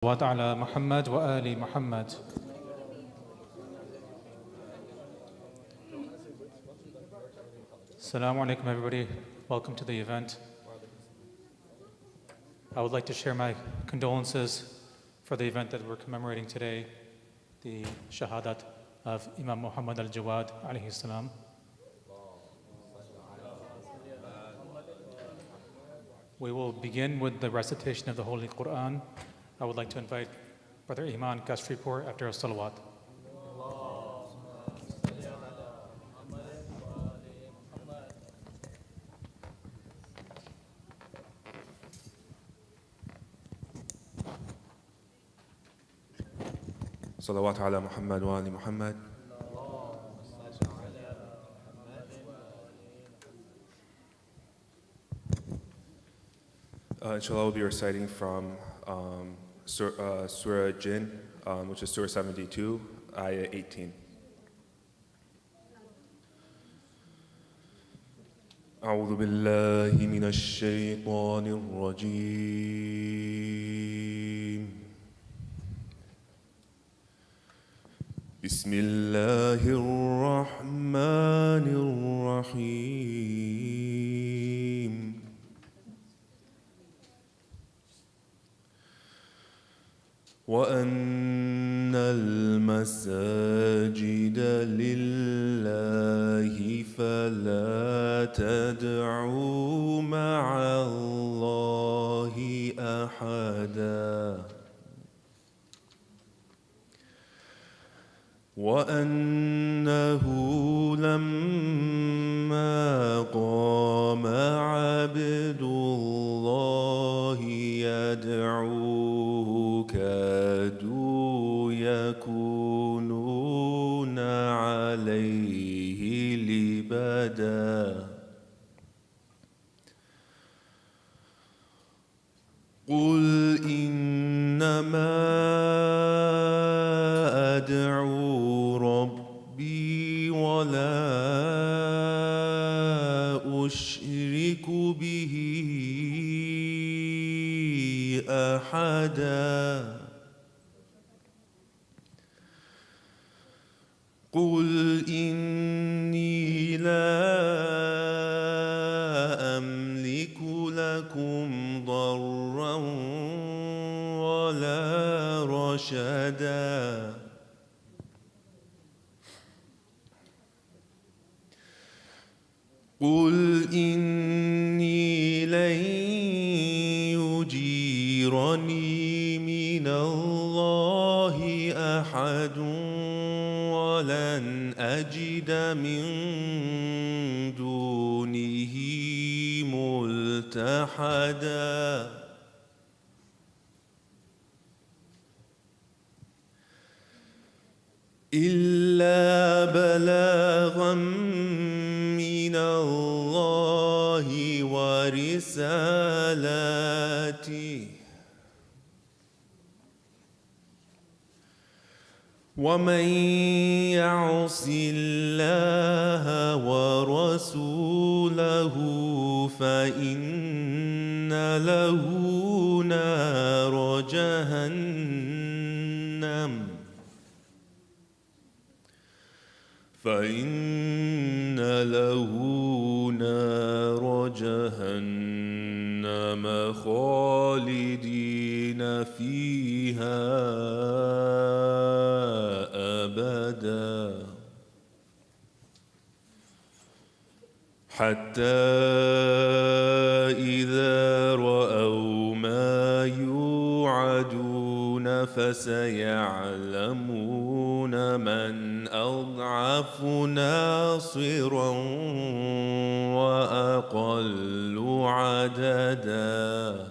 وعلى محمد وآل محمد. Assalamu alaikum everybody. Welcome to the event. I would like to share my condolences for the event that we're commemorating today, the Shahadat of Imam Muhammad al-Jawad alayhi salam. We will begin with the recitation of the Holy Quran. I would like to invite Brother Iman Kashripur after a salawat. صلوات على محمد وآل محمد. Inshallah, we'll be reciting from Surah Jinn, which is Surah 72, Ayah 18. أعوذ بالله من الشيطان الرجيم. بسم الله الرحمن الرحيم. وأن المساجد لله فلا تدعوا مع الله أحدا وأنه لما قام عبد الله يدعوه كادوا يكونون عليه لبدا قل إنما أدعو ربي ولا أشرك به أحدا قل إني لا أملك لكم ضرا ولا رشدا قل إني لن يجيرني من الله أحد ولن أجد من دونه ملتحدا إلا بلاغا من الله ورسالاته ومن يعص الله ورسوله فإن له نار جهنم خالدين فيها أبدا حتى إذا رأوا ما يوعدون فسيعلمون من أضعف ناصرا وأقل عددا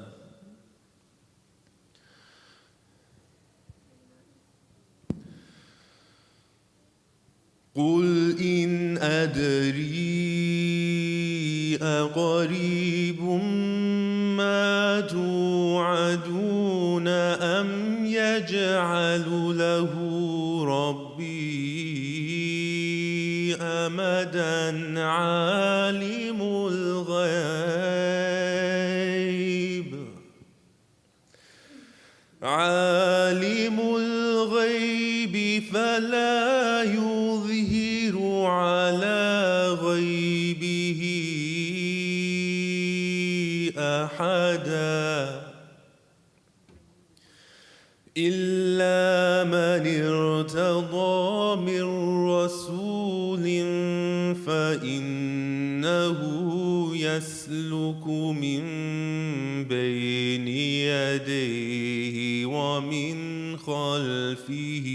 قل إن أدري أقريب ما توعدون أم يجعل له ربي أمدا عالم الغيب عالم الغيب فلا يظهر على غيبه أحدا إلا من ارتضى من رسول فإنه يسلك من بين يديه ومن خلفه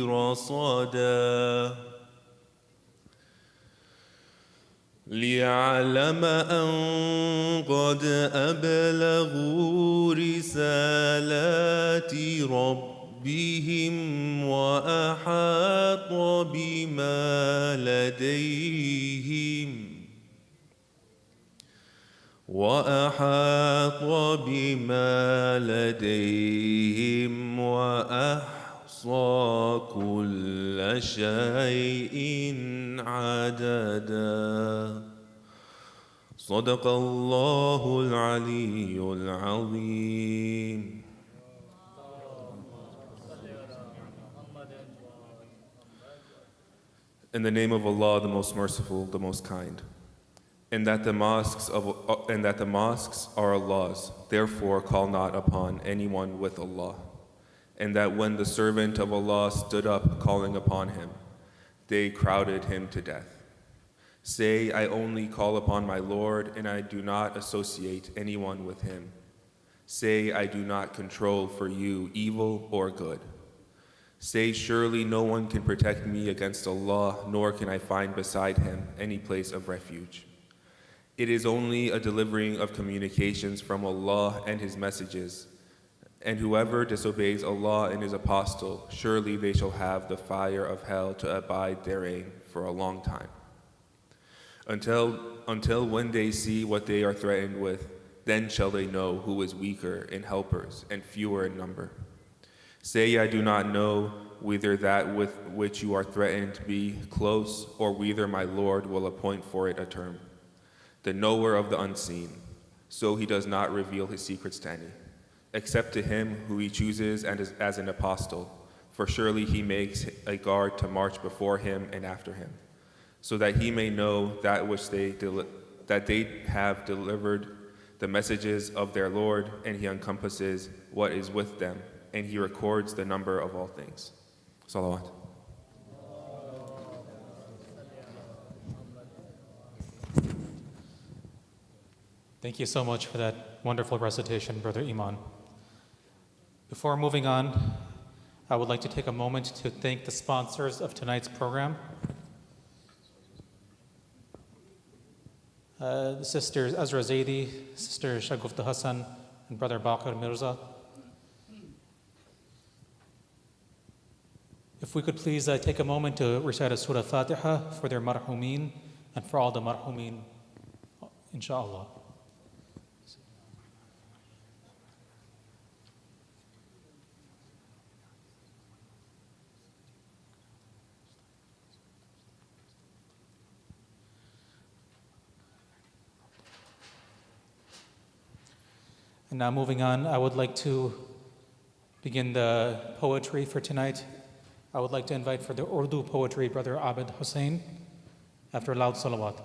رصدا ليعلم أن قد أبلغوا رسالات ربهم وأحاط بما لديهم وأحصى كل شيء عددا صدق الله العلي العظيم. In the name of Allah, the most merciful, the most kind. And that the mosques are Allah's, therefore call not upon anyone with Allah. And that when the servant of Allah stood up calling upon him, they crowded him to death. Say, I only call upon my Lord, and I do not associate anyone with him. Say, I do not control for you evil or good. Say, surely no one can protect me against Allah, nor can I find beside him any place of refuge. It is only a delivering of communications from Allah and his messages. And whoever disobeys Allah and his apostle, surely they shall have the fire of hell to abide therein for a long time. Until when they see what they are threatened with, then shall they know who is weaker in helpers and fewer in number. Say, I do not know whether that with which you are threatened be close, or whether my Lord will appoint for it a term. The knower of the unseen, so he does not reveal his secrets to any, except to him who he chooses and as an apostle, for surely he makes a guard to march before him and after him, so that he may know that which that they have delivered the messages of their Lord, and he encompasses what is with them, and he records the number of all things. Salawat. Thank you so much for that wonderful recitation, Brother Iman. Before moving on, I would like to take a moment to thank the sponsors of tonight's program. Sisters Azra Zaidi, Sister Shagufta Hassan, and Brother Bakr Mirza. If we could please take a moment to recite a Surah Fatiha for their marhumeen and for all the marhumeen, inshallah. And now moving on, I would like to begin the poetry for tonight. I would like to invite for the Urdu poetry, Brother Abid Hussain, after loud salawat.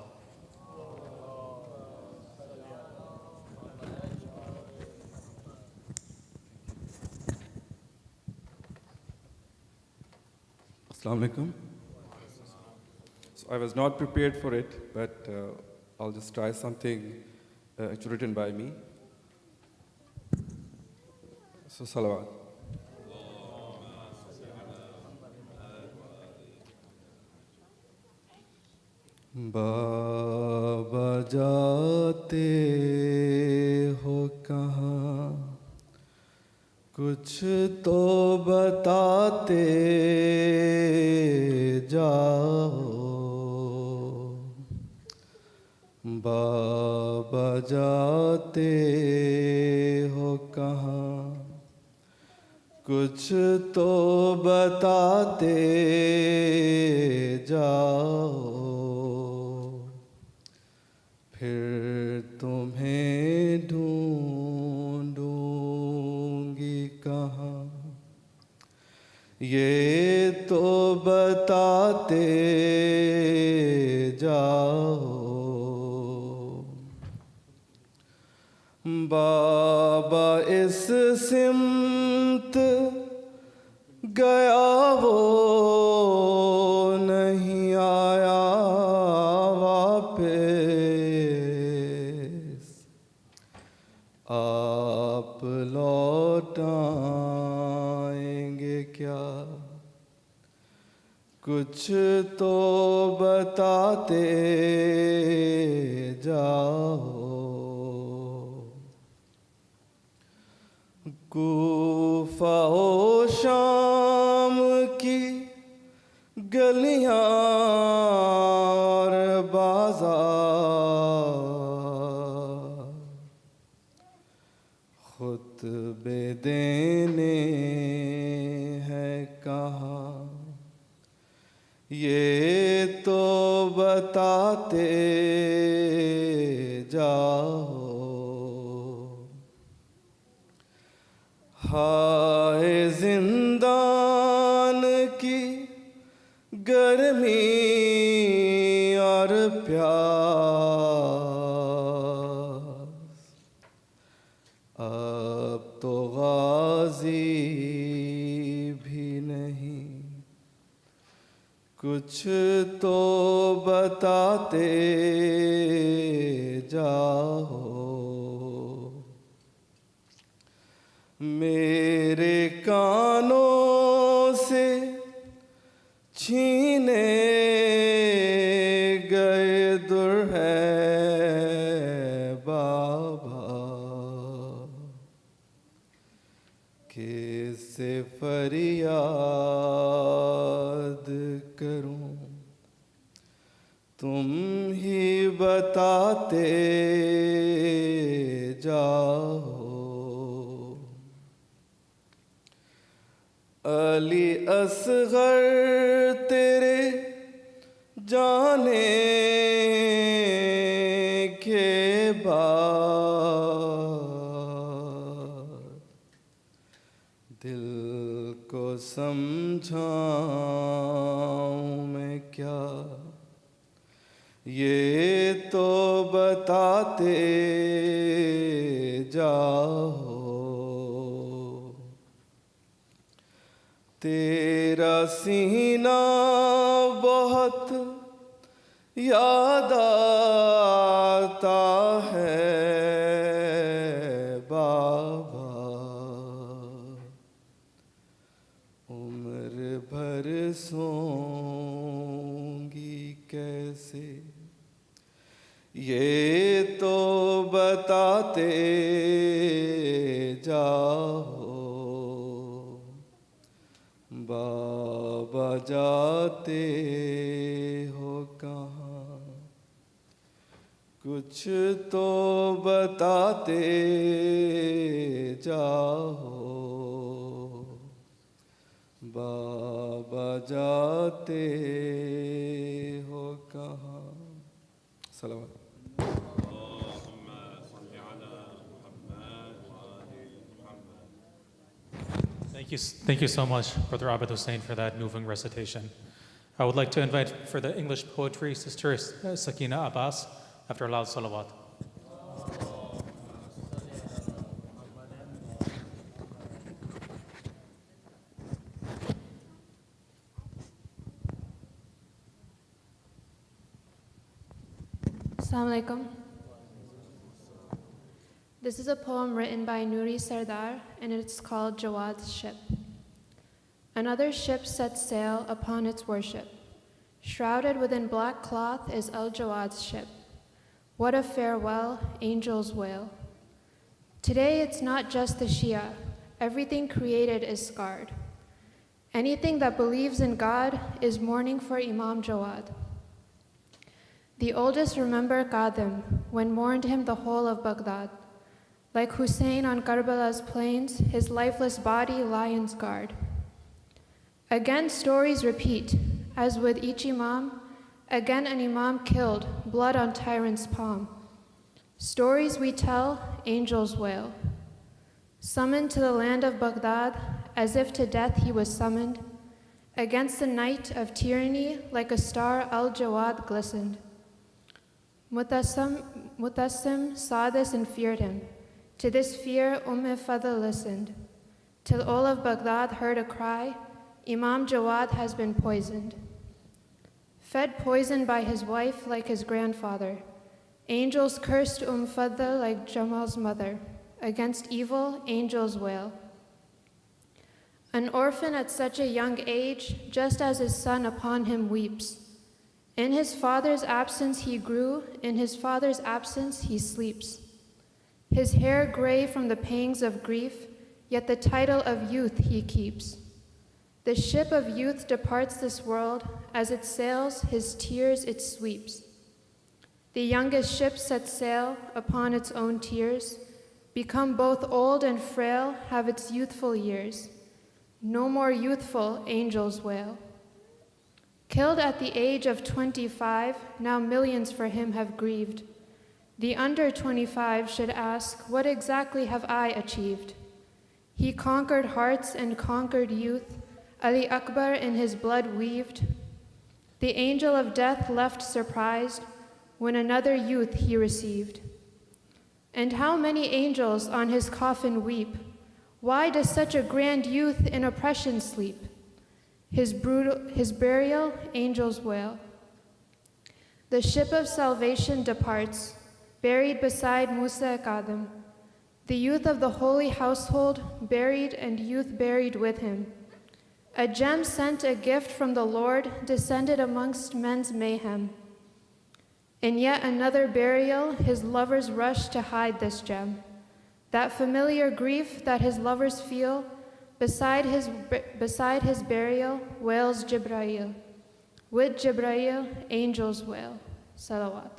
Assalamu alaikum. So I was not prepared for it, but I'll just try something it's written by me. So salawat. बाबा जाते हो कहाँ कुछ तो बताते जाओ बाबा जाते हो कहाँ कुछ तो बताते जाओ फिर तुम्हें ढूंढूंगी कहाँ ये तो बताते जाओ बाबा इस सिमत गया वो नहीं आया वापस आप लौटाएंगे क्या कुछ तो बताते जाओ कूफा ओ शाम की गलियां और बाजार खुतबे देने हैं कहाँ ये तो बताते जाओ हाय जिंदान की गर्मी और प्यास अब तो गाजी भी नहीं कुछ तो बताते जाओ मेरे कानों से छीने गए दुर है बाबा कैसे फरियाद करूं तुम ही बताते जाओ अली असगर तेरे जाने के बाद दिल को समझाऊं मैं क्या ये तो बताते जाओ तेरा सीना बहुत याद आता है बाबा उम्र भर सोऊंगी कैसे ये तो बताते जाओ बाबा जाते हो कहाँ कुछ तो बताते जाओ बाबा जाते हो कहाँ सलावत Thank you so much, Brother Abid Hussein, for that moving recitation. I would like to invite for the English poetry Sister Sakina Abbas after a loud salawat. Assalamu alaikum. This is a poem written by Nuri Sardar, and it's called Jawad's Ship. Another ship sets sail upon its worship. Shrouded within black cloth is al-Jawad's ship. What a farewell, angels wail. Today it's not just the Shia. Everything created is scarred. Anything that believes in God is mourning for Imam Jawad. The oldest remember Qadim when mourned him the whole of Baghdad. Like Hussein on Karbala's plains, his lifeless body lions guard. Again stories repeat, as with each imam, again an imam killed, blood on tyrant's palm. Stories we tell, angels wail. Summoned to the land of Baghdad, as if to death he was summoned, Against the night of tyranny, like a star al-Jawad glistened. Mutassim saw this and feared him. To this fear, Fadl listened, till all of Baghdad heard a cry, Imam Jawad has been poisoned. Fed poison by his wife like his grandfather, angels cursed Fadl like Jamal's mother. Against evil, angels wail. An orphan at such a young age, just as his son upon him weeps. In his father's absence he grew, in his father's absence he sleeps. His hair gray from the pangs of grief, yet the title of youth he keeps. The ship of youth departs this world, as it sails, his tears it sweeps. The youngest ship sets sail upon its own tears, become both old and frail, have its youthful years. No more youthful, angels wail. Killed at the age of 25, now millions for him have grieved. The under 25 should ask, what exactly have I achieved? He conquered hearts and conquered youth, Ali Akbar in his blood weaved. The angel of death left surprised, when another youth he received. And how many angels on his coffin weep? Why does such a grand youth in oppression sleep? His burial, angels wail. The ship of salvation departs, buried beside Musa Kadam. The youth of the holy household buried and youth buried with him. A gem sent a gift from the Lord descended amongst men's mayhem. In yet another burial, his lovers rush to hide this gem. That familiar grief that his lovers feel, beside his burial, wails Jibrail. With Jibrail, angels wail. Salawat.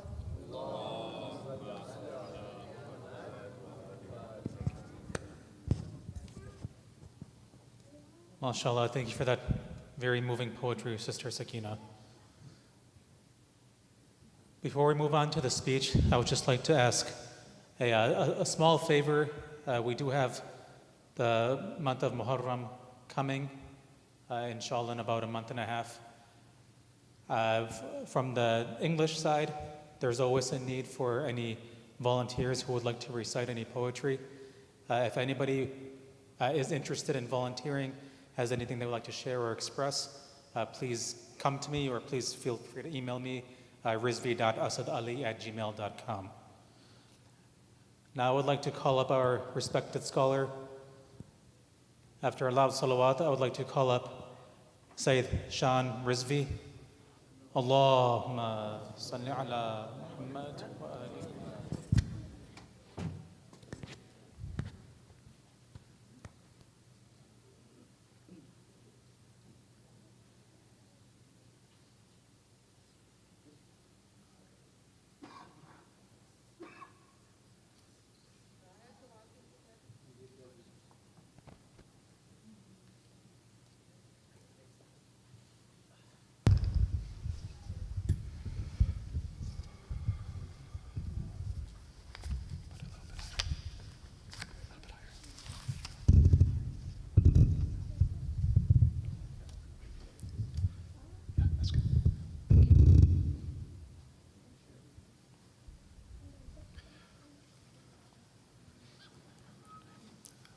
MashaAllah, thank you for that very moving poetry, Sister Sakina. Before we move on to the speech, I would just like to ask a small favor. We do have the month of Muharram coming, inshallah, in about a month and a half. From the English side, there's always a need for any volunteers who would like to recite any poetry. If anybody is interested in volunteering, has anything they would like to share or express, please come to me or please feel free to email me, rizvi.asadali@gmail.com. Now I would like to call up our respected scholar. After a loud salawat, I would like to call up Sayyid Shaan Rizvi. Allahumma salli ala Muhammad wa ali.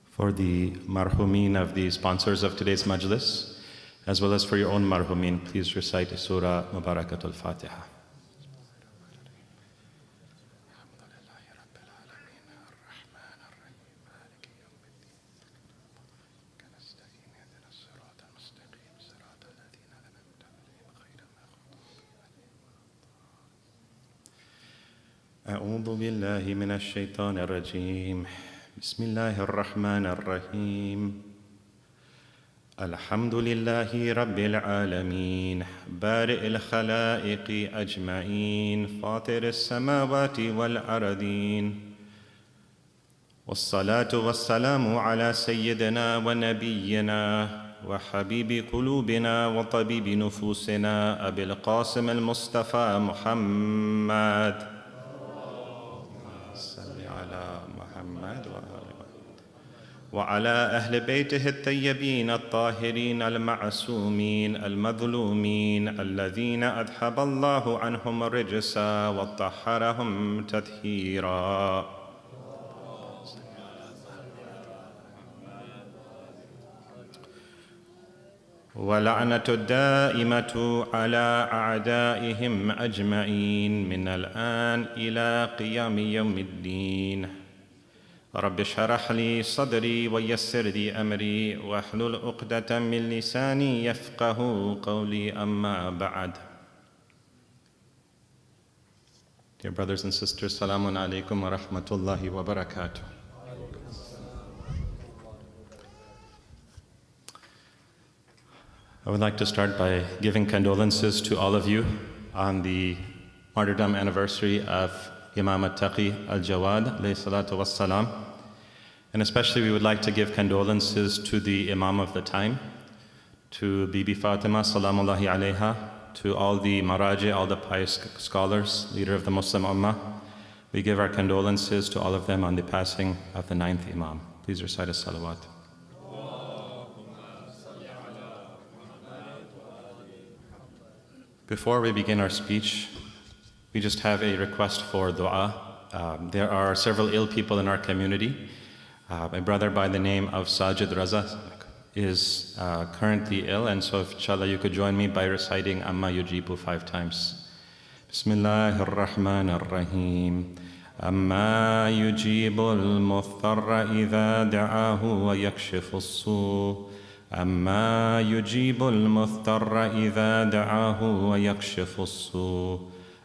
For the marhumin of the sponsors of today's majlis, as well as for your own marhumin, please recite Surah Mubarakatul Fatiha. أعوذ بالله من الشيطان الرجيم بسم الله الرحمن الرحيم الحمد لله رب العالمين بارئ الخلائق أجمعين فاطر السماوات والأرضين والصلاة والسلام على سيدنا ونبينا وحبيب قلوبنا وطبيب نفوسنا أبي القاسم المصطفى محمد وعلى أهل بيته الطيبين الطاهرين المعصومين المظلومين الذين أذهب الله عنهم الرجس وطهرهم تطهيرا. ولعنة الدائمة على أعدائهم أجمعين من الآن إلى قيام يوم الدين. رب اشرح لي صدري ويسر لي أمري واحلل عقدة من لساني يفقه قولي أما بعد. Dear brothers and sisters, Salamun alaikum wa rahmatullahi wa barakatuh. I would like to start by giving condolences to all of you on the martyrdom anniversary of Imam al-Taqi al-Jawad alayhi salatu wassalam. And especially we would like to give condolences to the Imam of the time, to Bibi Fatima salamullahi alayha, to all the maraji, all the pious scholars, leader of the Muslim Ummah. We give our condolences to all of them on the passing of the 9th Imam. Please recite a salawat. Before we begin our speech, we just have a request for dua. There are several ill people in our community. My brother by the name of Sajid Raza is currently ill, and so if inshallah you could join me by reciting Amma Yujibu 5 times. Bismillahir Rahmanir Rahim. Amma yujibu al-mudtarra idha da'ahu wa yakshifu as-su'. أما يجيب المضطر إذا دعاه ويكشف السوء.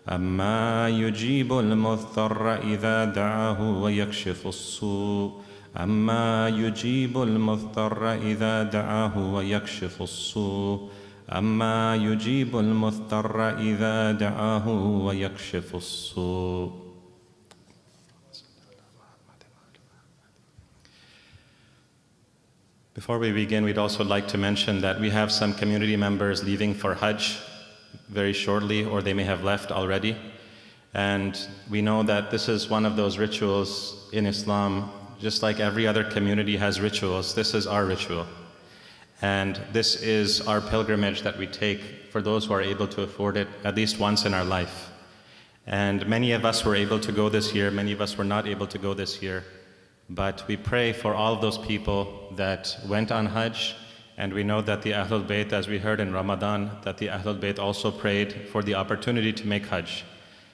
أما يجيب المضطر إذا دعاه ويكشف السوء. أما يجيب المضطر إذا دعاه ويكشف السوء. أما يجيب المضطر إذا دعاه ويكشف السوء. Before we begin, we'd also like to mention that we have some community members leaving for Hajj very shortly, or they may have left already. And we know that this is one of those rituals in Islam, just like every other community has rituals, this is our ritual. And this is our pilgrimage that we take for those who are able to afford it at least once in our life. And many of us were able to go this year, many of us were not able to go this year. But we pray for all of those people that went on Hajj, and we know that the Ahlul Bayt, as we heard in Ramadan, that the Ahlul Bayt also prayed for the opportunity to make Hajj.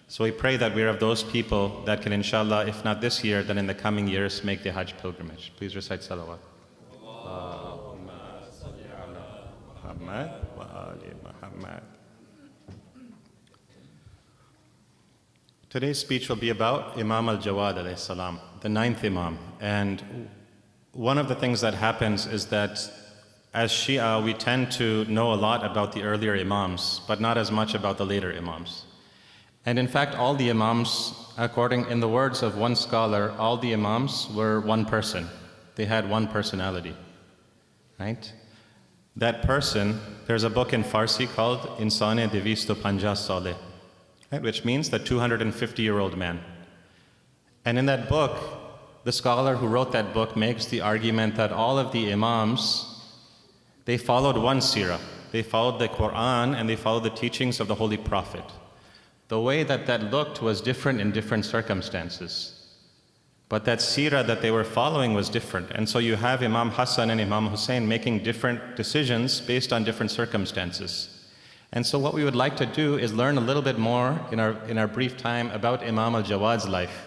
So we pray that we're of those people that can, inshallah, if not this year, then in the coming years, make the Hajj pilgrimage. Please recite salawat. Allahumma salli ala Muhammad wa ali Muhammad. Today's speech will be about Imam al-Jawad alayhi salam, the 9th Imam. And one of the things that happens is that as Shia, we tend to know a lot about the earlier Imams, but not as much about the later Imams. And in fact, all the Imams, in the words of one scholar, all the Imams were one person. They had one personality, right? That person, there's a book in Farsi called Insane Devisto Panja Saleh, right, which means the 250-year-old man. And in that book, the scholar who wrote that book makes the argument that all of the Imams, they followed one seerah. They followed the Quran and they followed the teachings of the Holy Prophet. The way that that looked was different in different circumstances. But that seerah that they were following was different. And so you have Imam Hassan and Imam Hussein making different decisions based on different circumstances. And so what we would like to do is learn a little bit more in our brief time about Imam al-Jawad's life,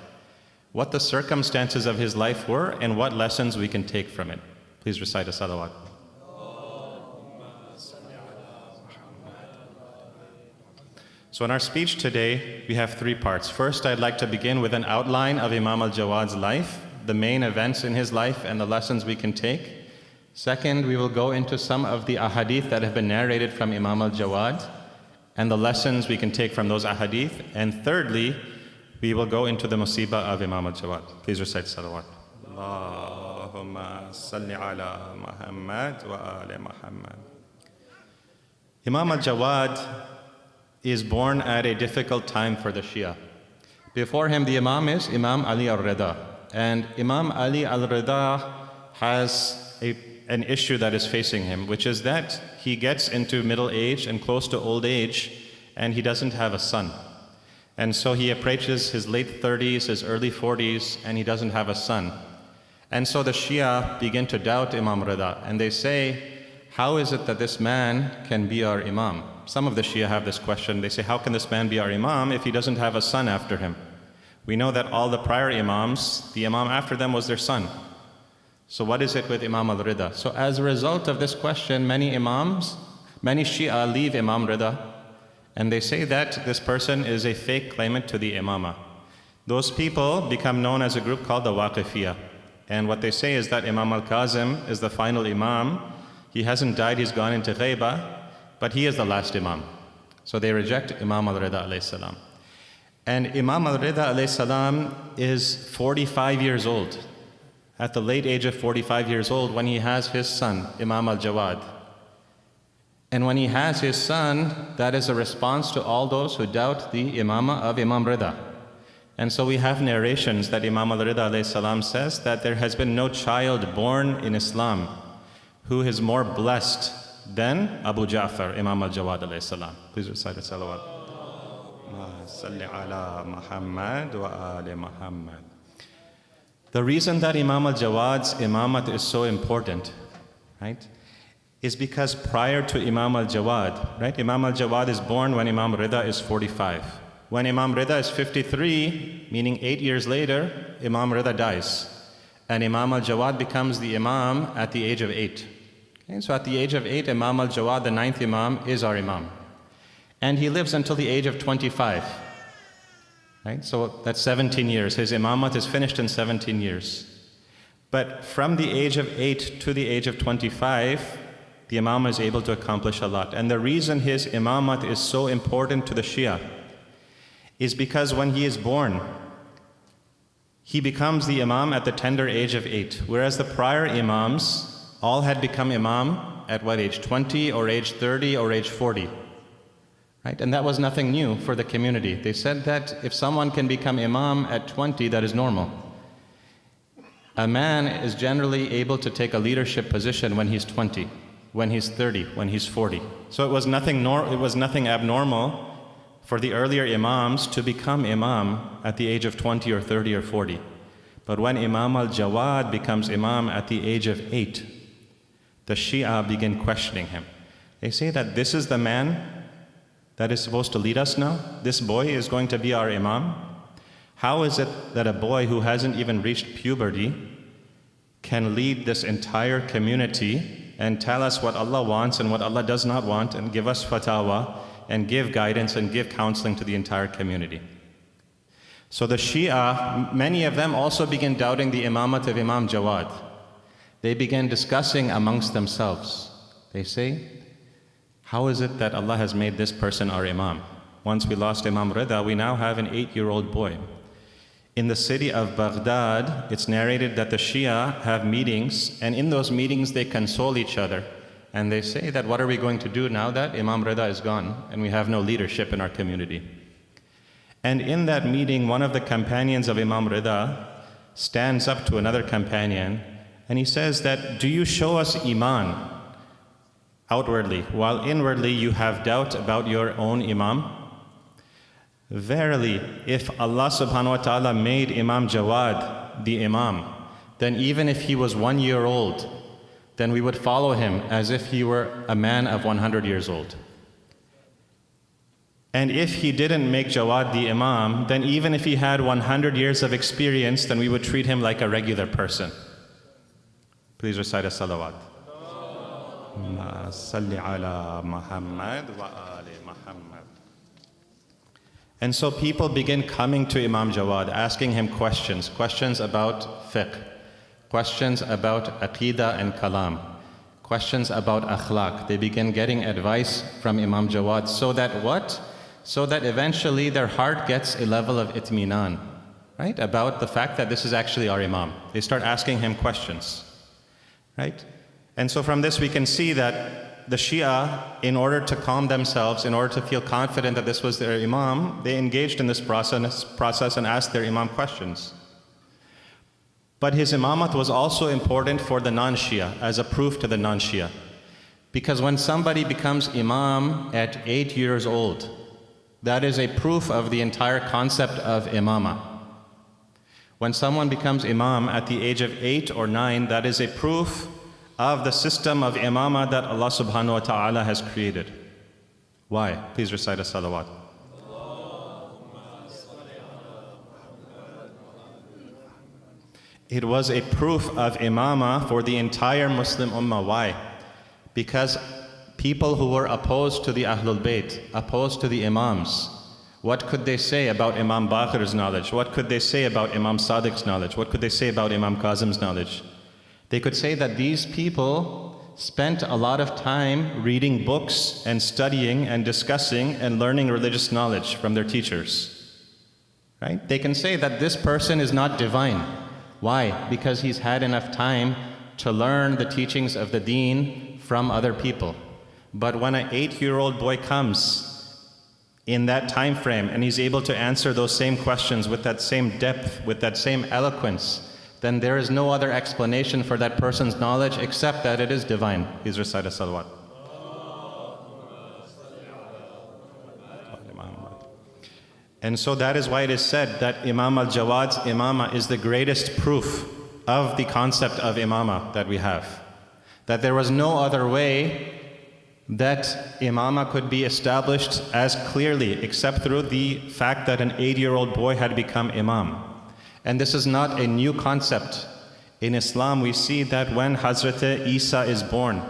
what the circumstances of his life were and what lessons we can take from it. Please recite a salawat. So in our speech today, we have 3 parts. First, I'd like to begin with an outline of Imam al-Jawad's life, the main events in his life and the lessons we can take. Second, we will go into some of the ahadith that have been narrated from Imam al-Jawad and the lessons we can take from those ahadith. And thirdly, we will go into the musibah of Imam al-Jawad. Please recite salawat. Allahumma salli ala Muhammad wa ali Muhammad. Imam al-Jawad is born at a difficult time for the Shia. Before him, the Imam is Imam Ali al-Rida. And Imam Ali al-Rida has an issue that is facing him, which is that he gets into middle age and close to old age, and he doesn't have a son. And so he approaches his late 30s, his early 40s, and he doesn't have a son. And so the Shia begin to doubt Imam Rida, and they say, how is it that this man can be our Imam? Some of the Shia have this question. They say, how can this man be our Imam if he doesn't have a son after him? We know that all the prior Imams, the Imam after them was their son. So what is it with Imam al-Rida? So as a result of this question, many Shia leave Imam Rida, and they say that this person is a fake claimant to the Imamah. Those people become known as a group called the Waqifiyah. And what they say is that Imam al-Kazim is the final Imam. He hasn't died, he's gone into Ghaibah, but he is the last Imam. So they reject Imam al-Rida alayhi salam. And Imam al-Rida alayhi salam is 45 years old. At the late age of 45 years old, when he has his son, Imam al-Jawad. And when he has his son, that is a response to all those who doubt the Imamah of Imam Rida. And so we have narrations that Imam al-Rida alayhi salam says that there has been no child born in Islam who is more blessed than Abu Ja'far, Imam al-Jawad alayhi salam. Please recite a salawat. Salli ala Muhammad wa ali Muhammad. The reason that Imam al-Jawad's imamat is so important, right, is because prior to Imam al-Jawad, right, Imam al-Jawad is born when Imam Rida is 45. When Imam Rida is 53, meaning 8 years later, Imam Rida dies. And Imam al-Jawad becomes the Imam at the age of 8. Okay, so at the age of 8, Imam al-Jawad, the 9th Imam, is our Imam. And he lives until the age of 25. Right? So that's 17 years. His imamat is finished in 17 years. But from the age of 8 to the age of 25, the Imam is able to accomplish a lot. And the reason his imamat is so important to the Shia is because when he is born, he becomes the Imam at the tender age of 8. Whereas the prior Imams all had become Imam at what age? 20 or age 30 or age 40. Right? And that was nothing new for the community. They said that if someone can become Imam at 20, that is normal. A man is generally able to take a leadership position when he's 20, when he's 30, when he's 40. So it was nothing abnormal for the earlier Imams to become Imam at the age of 20 or 30 or 40. But when Imam al-Jawad becomes Imam at the age of 8, the Shia begin questioning him. They say that this is the man that is supposed to lead us now? This boy is going to be our Imam? How is it that a boy who hasn't even reached puberty can lead this entire community and tell us what Allah wants and what Allah does not want and give us fatwa and give guidance and give counseling to the entire community? So the Shia, many of them also begin doubting the imamat of Imam Jawad. They begin discussing amongst themselves. They say, how is it that Allah has made this person our Imam? Once we lost Imam Rida, we now have an 8-year-old boy. In the city of Baghdad, it's narrated that the Shia have meetings, and in those meetings they console each other. And they say that what are we going to do now that Imam Rida is gone and we have no leadership in our community? And in that meeting, one of the companions of Imam Rida stands up to another companion and he says that, do you show us Iman outwardly, while inwardly you have doubt about your own Imam? Verily, if Allah subhanahu wa ta'ala made Imam Jawad the Imam, then even if he was 1 year old, then we would follow him as if he were a man of 100 years old. And if he didn't make Jawad the Imam, then even if he had 100 years of experience, then we would treat him like a regular person. Please recite a salawat. Salli ala Muhammad wa ali Muhammad. And so people begin coming to Imam Jawad, asking him questions about fiqh, questions about aqidah and kalam, questions about akhlaq. They begin getting advice from Imam Jawad so that what? So that eventually their heart gets a level of itminan, right? About the fact that this is actually our Imam. They start asking him questions, right? And so from this we can see that the Shia, in order to calm themselves, in order to feel confident that this was their Imam, they engaged in this process and asked their Imam questions. But his imamat was also important for the non-Shia, as a proof to the non-Shia. Because when somebody becomes imam at 8 years old, that is a proof of the entire concept of imamah. When someone becomes imam at the age of 8 or 9, that is a proof of the system of imamah that Allah subhanahu wa ta'ala has created. Why? Please recite a salawat. It was a proof of imamah for the entire Muslim ummah. Why? Because people who were opposed to the Ahlul Bayt, opposed to the imams, what could they say about Imam Baqir's knowledge? What could they say about Imam Sadiq's knowledge? What could they say about Imam Kazim's knowledge? They could say that these people spent a lot of time reading books and studying and discussing and learning religious knowledge from their teachers. Right? They can say that this person is not divine. Why? Because he's had enough time to learn the teachings of the deen from other people. But when an 8-year-old boy comes in that time frame and he's able to answer those same questions with that same depth, with that same eloquence, then there is no other explanation for that person's knowledge except that it is divine. Please recite a salawat. And so that is why it is said that Imam al-Jawad's imamah is the greatest proof of the concept of imamah that we have. That there was no other way that imamah could be established as clearly except through the fact that an 8-year-old boy had become imam. And this is not a new concept. In Islam we see that when Hazrat Isa is born,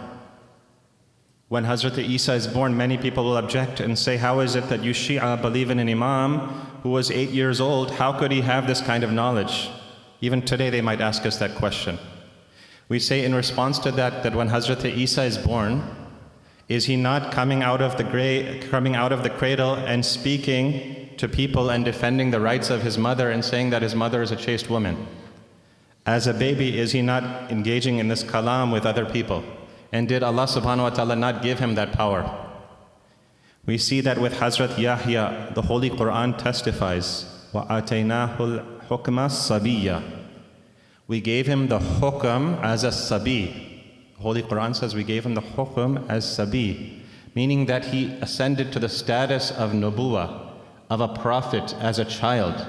many people will object and say, how is it that you Shia believe in an imam who was 8 years old? How could he have this kind of knowledge? Even today they might ask us that question. We say in response to that when Hazrat Isa is born, is he not coming out of the cradle and speaking to people and defending the rights of his mother and saying that his mother is a chaste woman? As a baby, is he not engaging in this kalam with other people? And did Allah subhanahu wa ta'ala not give him that power? We see that with Hazrat Yahya, the Holy Quran testifies, وَآتَيْنَاهُ الْحُكْمَ الصَّبِيَّةِ. We gave him the hukm as a sabi. The Holy Quran says we gave him the hukm as sabi, meaning that he ascended to the status of nubuwah, of a prophet as a child.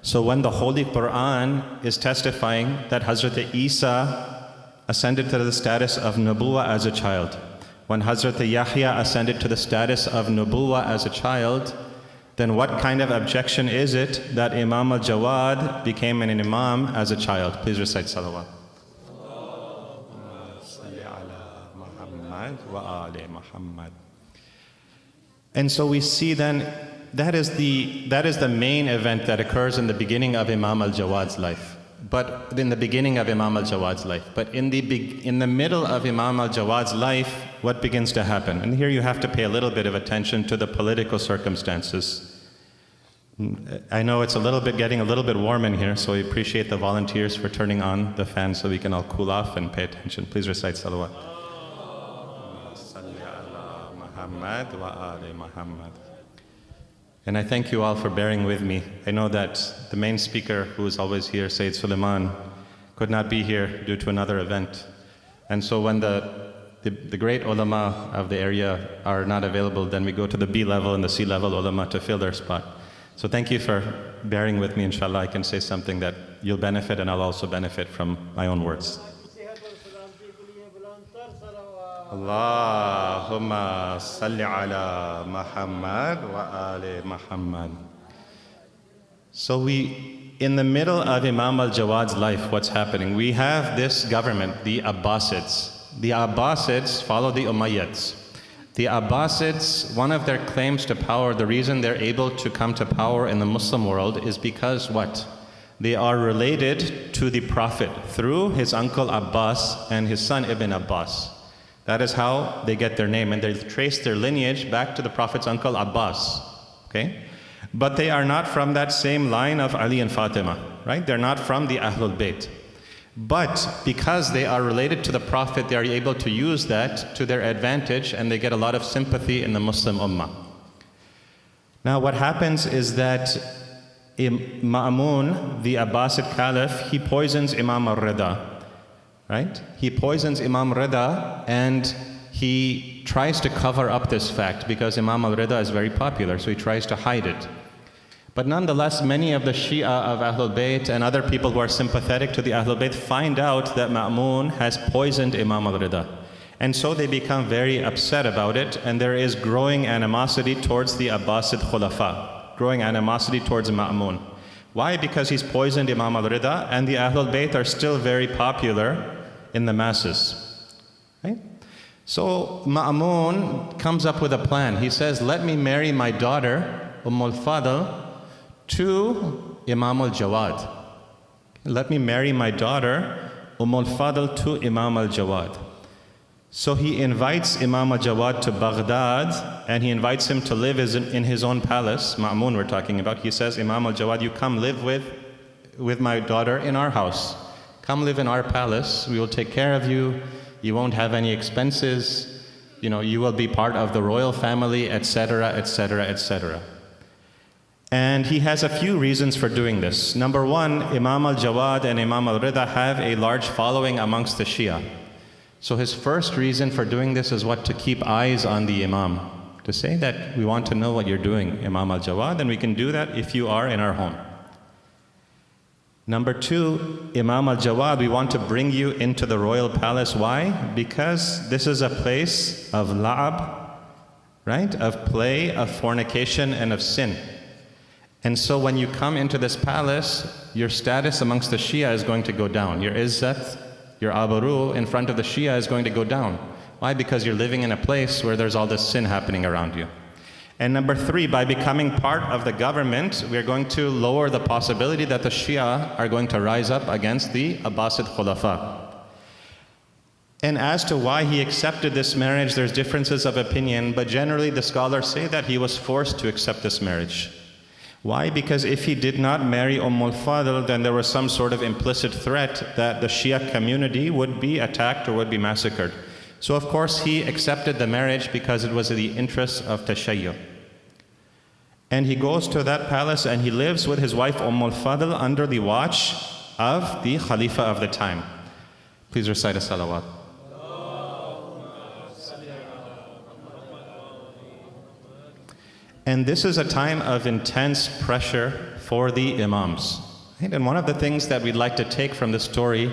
So when the Holy Quran is testifying that Hazrat Isa ascended to the status of nubuwah as a child, when Hazrat Yahya ascended to the status of nubuwah as a child, then what kind of objection is it that Imam al-Jawad became an imam as a child? Please recite salawat. And so we see then that is the main event that occurs in the beginning of Imam al-Jawad's life. But in the beginning of Imam al-Jawad's life. But in the middle of Imam al-Jawad's life, what begins to happen? And here you have to pay a little bit of attention to the political circumstances. I know it's getting a little bit warm in here, so we appreciate the volunteers for turning on the fan so we can all cool off and pay attention. Please recite salawat. And I thank you all for bearing with me. I know that the main speaker, who is always here, Sayyid Suleiman, could not be here due to another event. And so when the great ulama of the area are not available, then we go to the B level and the C level ulama to fill their spot. So thank you for bearing with me. Inshallah, I can say something that you'll benefit and I'll also benefit from my own words. Allahumma salli ala Muhammad wa ali Muhammad. So in the middle of Imam al-Jawad's life, what's happening? We have this government, the Abbasids. The Abbasids follow the Umayyads. The Abbasids, one of their claims to power, the reason they're able to come to power in the Muslim world is because what? They are related to the Prophet through his uncle Abbas and his son Ibn Abbas. That is how they get their name, and they trace their lineage back to the Prophet's uncle Abbas. Okay? But they are not from that same line of Ali and Fatima, right? They're not from the Ahlul Bayt. But because they are related to the Prophet, they are able to use that to their advantage, and they get a lot of sympathy in the Muslim Ummah. Now what happens is that Ma'mun, the Abbasid Caliph, he poisons Imam al-Rida, right? He poisons Imam Rida, and he tries to cover up this fact because Imam al-Rida is very popular, so he tries to hide it. But nonetheless, many of the Shia of Ahlul Bayt and other people who are sympathetic to the Ahlul Bayt find out that Ma'mun has poisoned Imam al-Rida. And so they become very upset about it, and there is growing animosity towards the Abbasid Khulafa, growing animosity towards Ma'mun. Why? Because he's poisoned Imam al-Rida, and the Ahlul Bayt are still very popular in the masses. Right? So Ma'mun comes up with a plan. He says, let me marry my daughter, al-Fadl, to Imam al-Jawad. Let me marry my daughter, al-Fadl, to Imam al-Jawad. So he invites Imam al-Jawad to Baghdad, and he invites him to live in his own palace. Ma'mun we're talking about. He says, Imam al-Jawad, you come live with my daughter in our house. Come live in our palace. We will take care of you. You won't have any expenses. You will be part of the royal family, etc., etc., etc. And he has a few reasons for doing this. Number one, Imam al-Jawad and Imam al-Rida have a large following amongst the Shia. So his first reason for doing this is what? To keep eyes on the Imam. To say that we want to know what you're doing, Imam al-Jawad, and we can do that if you are in our home. Number two, Imam al-Jawad, we want to bring you into the royal palace. Why? Because this is a place of la'ab, right? Of play, of fornication, and of sin. And so when you come into this palace, your status amongst the Shia is going to go down. Your izzat, your abaru in front of the Shia is going to go down. Why? Because you're living in a place where there's all this sin happening around you. And number three, by becoming part of the government, we're going to lower the possibility that the Shia are going to rise up against the Abbasid Khulafa. And as to why he accepted this marriage, there's differences of opinion, but generally the scholars say that he was forced to accept this marriage. Why? Because if he did not marry al-Fadl, then there was some sort of implicit threat that the Shia community would be attacked or would be massacred. So of course he accepted the marriage because it was in the interests of Tashayyu. And he goes to that palace and he lives with his wife al-Fadl under the watch of the Khalifa of the time. Please recite a salawat. And this is a time of intense pressure for the Imams. Right? And one of the things that we'd like to take from this story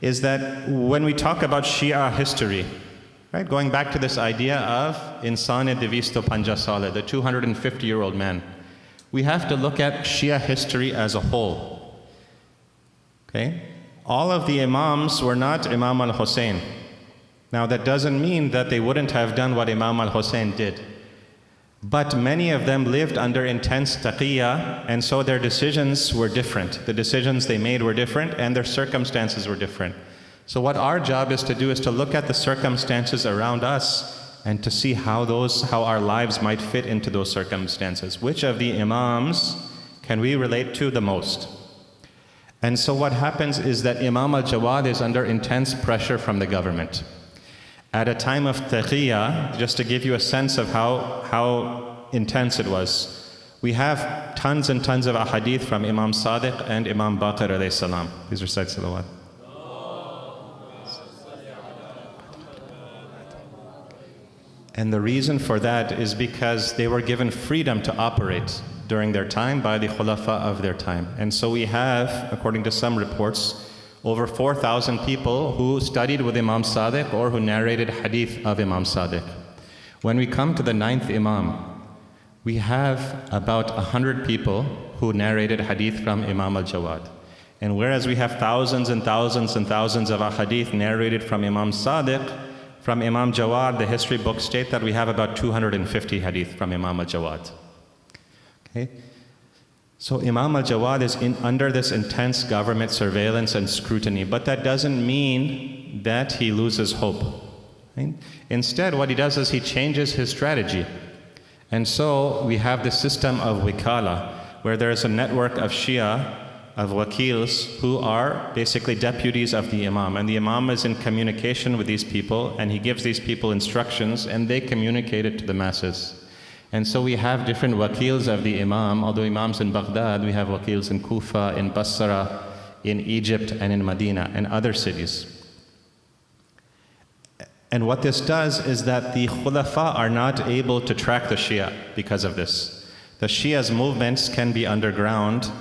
is that when we talk about Shia history, right, going back to this idea of Insane Devisto Panjasale, the 250-year-old man, we have to look at Shia history as a whole. Okay? All of the Imams were not Imam al-Hussein. Now that doesn't mean that they wouldn't have done what Imam al-Hussein did. But many of them lived under intense taqiyya, and so their decisions were different. The decisions they made were different, and their circumstances were different. So what our job is to do is to look at the circumstances around us and to see how our lives might fit into those circumstances. Which of the Imams can we relate to the most? And so what happens is that Imam al-Jawad is under intense pressure from the government. At a time of taqiyya, just to give you a sense of how intense it was, we have tons and tons of ahadith from Imam Sadiq and Imam Baqir alayhi salam. Please recite salawat. And the reason for that is because they were given freedom to operate during their time by the khulafa of their time. And so we have, according to some reports, over 4,000 people who studied with Imam Sadiq or who narrated hadith of Imam Sadiq. When we come to the 9th Imam, we have about 100 people who narrated hadith from Imam al-Jawad. And whereas we have thousands and thousands and thousands of hadith narrated from Imam Sadiq, from Imam Jawad, the history books state that we have about 250 hadith from Imam al-Jawad. Okay? So Imam al-Jawad is under this intense government surveillance and scrutiny, but that doesn't mean that he loses hope. Right? Instead, what he does is he changes his strategy. And so we have the system of wikala, where there's a network of Shia, of wakils, who are basically deputies of the Imam. And the Imam is in communication with these people, and he gives these people instructions, and they communicate it to the masses. And so we have different wakils of the Imam. Although Imams in Baghdad, we have wakils in Kufa, in Basra, in Egypt, and in Medina, and other cities. And what this does is that the Khulafa are not able to track the Shia because of this. The Shia's movements can be underground.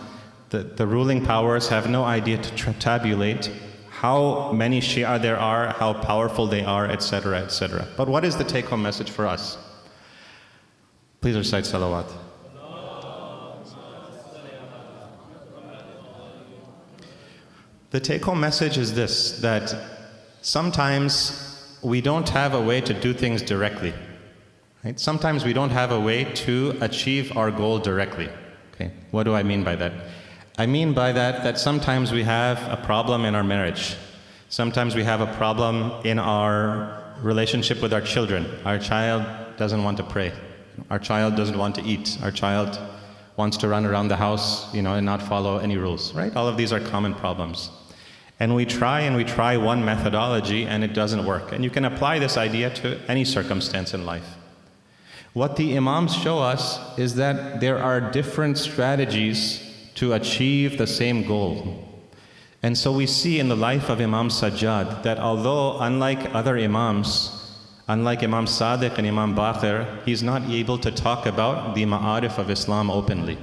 The ruling powers have no idea to tabulate how many Shia there are, how powerful they are, etc., etc. But what is the take-home message for us? Please recite salawat. The take-home message is this, that sometimes we don't have a way to do things directly. Right? Sometimes we don't have a way to achieve our goal directly. Okay? What do I mean by that? I mean by that sometimes we have a problem in our marriage. Sometimes we have a problem in our relationship with our children. Our child doesn't want to pray. Our child doesn't want to eat. Our child wants to run around the house, and not follow any rules, right? All of these are common problems. And we try one methodology and it doesn't work. And you can apply this idea to any circumstance in life. What the Imams show us is that there are different strategies to achieve the same goal. And so we see in the life of Imam Sajjad that although unlike other Imams, unlike Imam Sadiq and Imam Baqir, he's not able to talk about the ma'arif of Islam openly.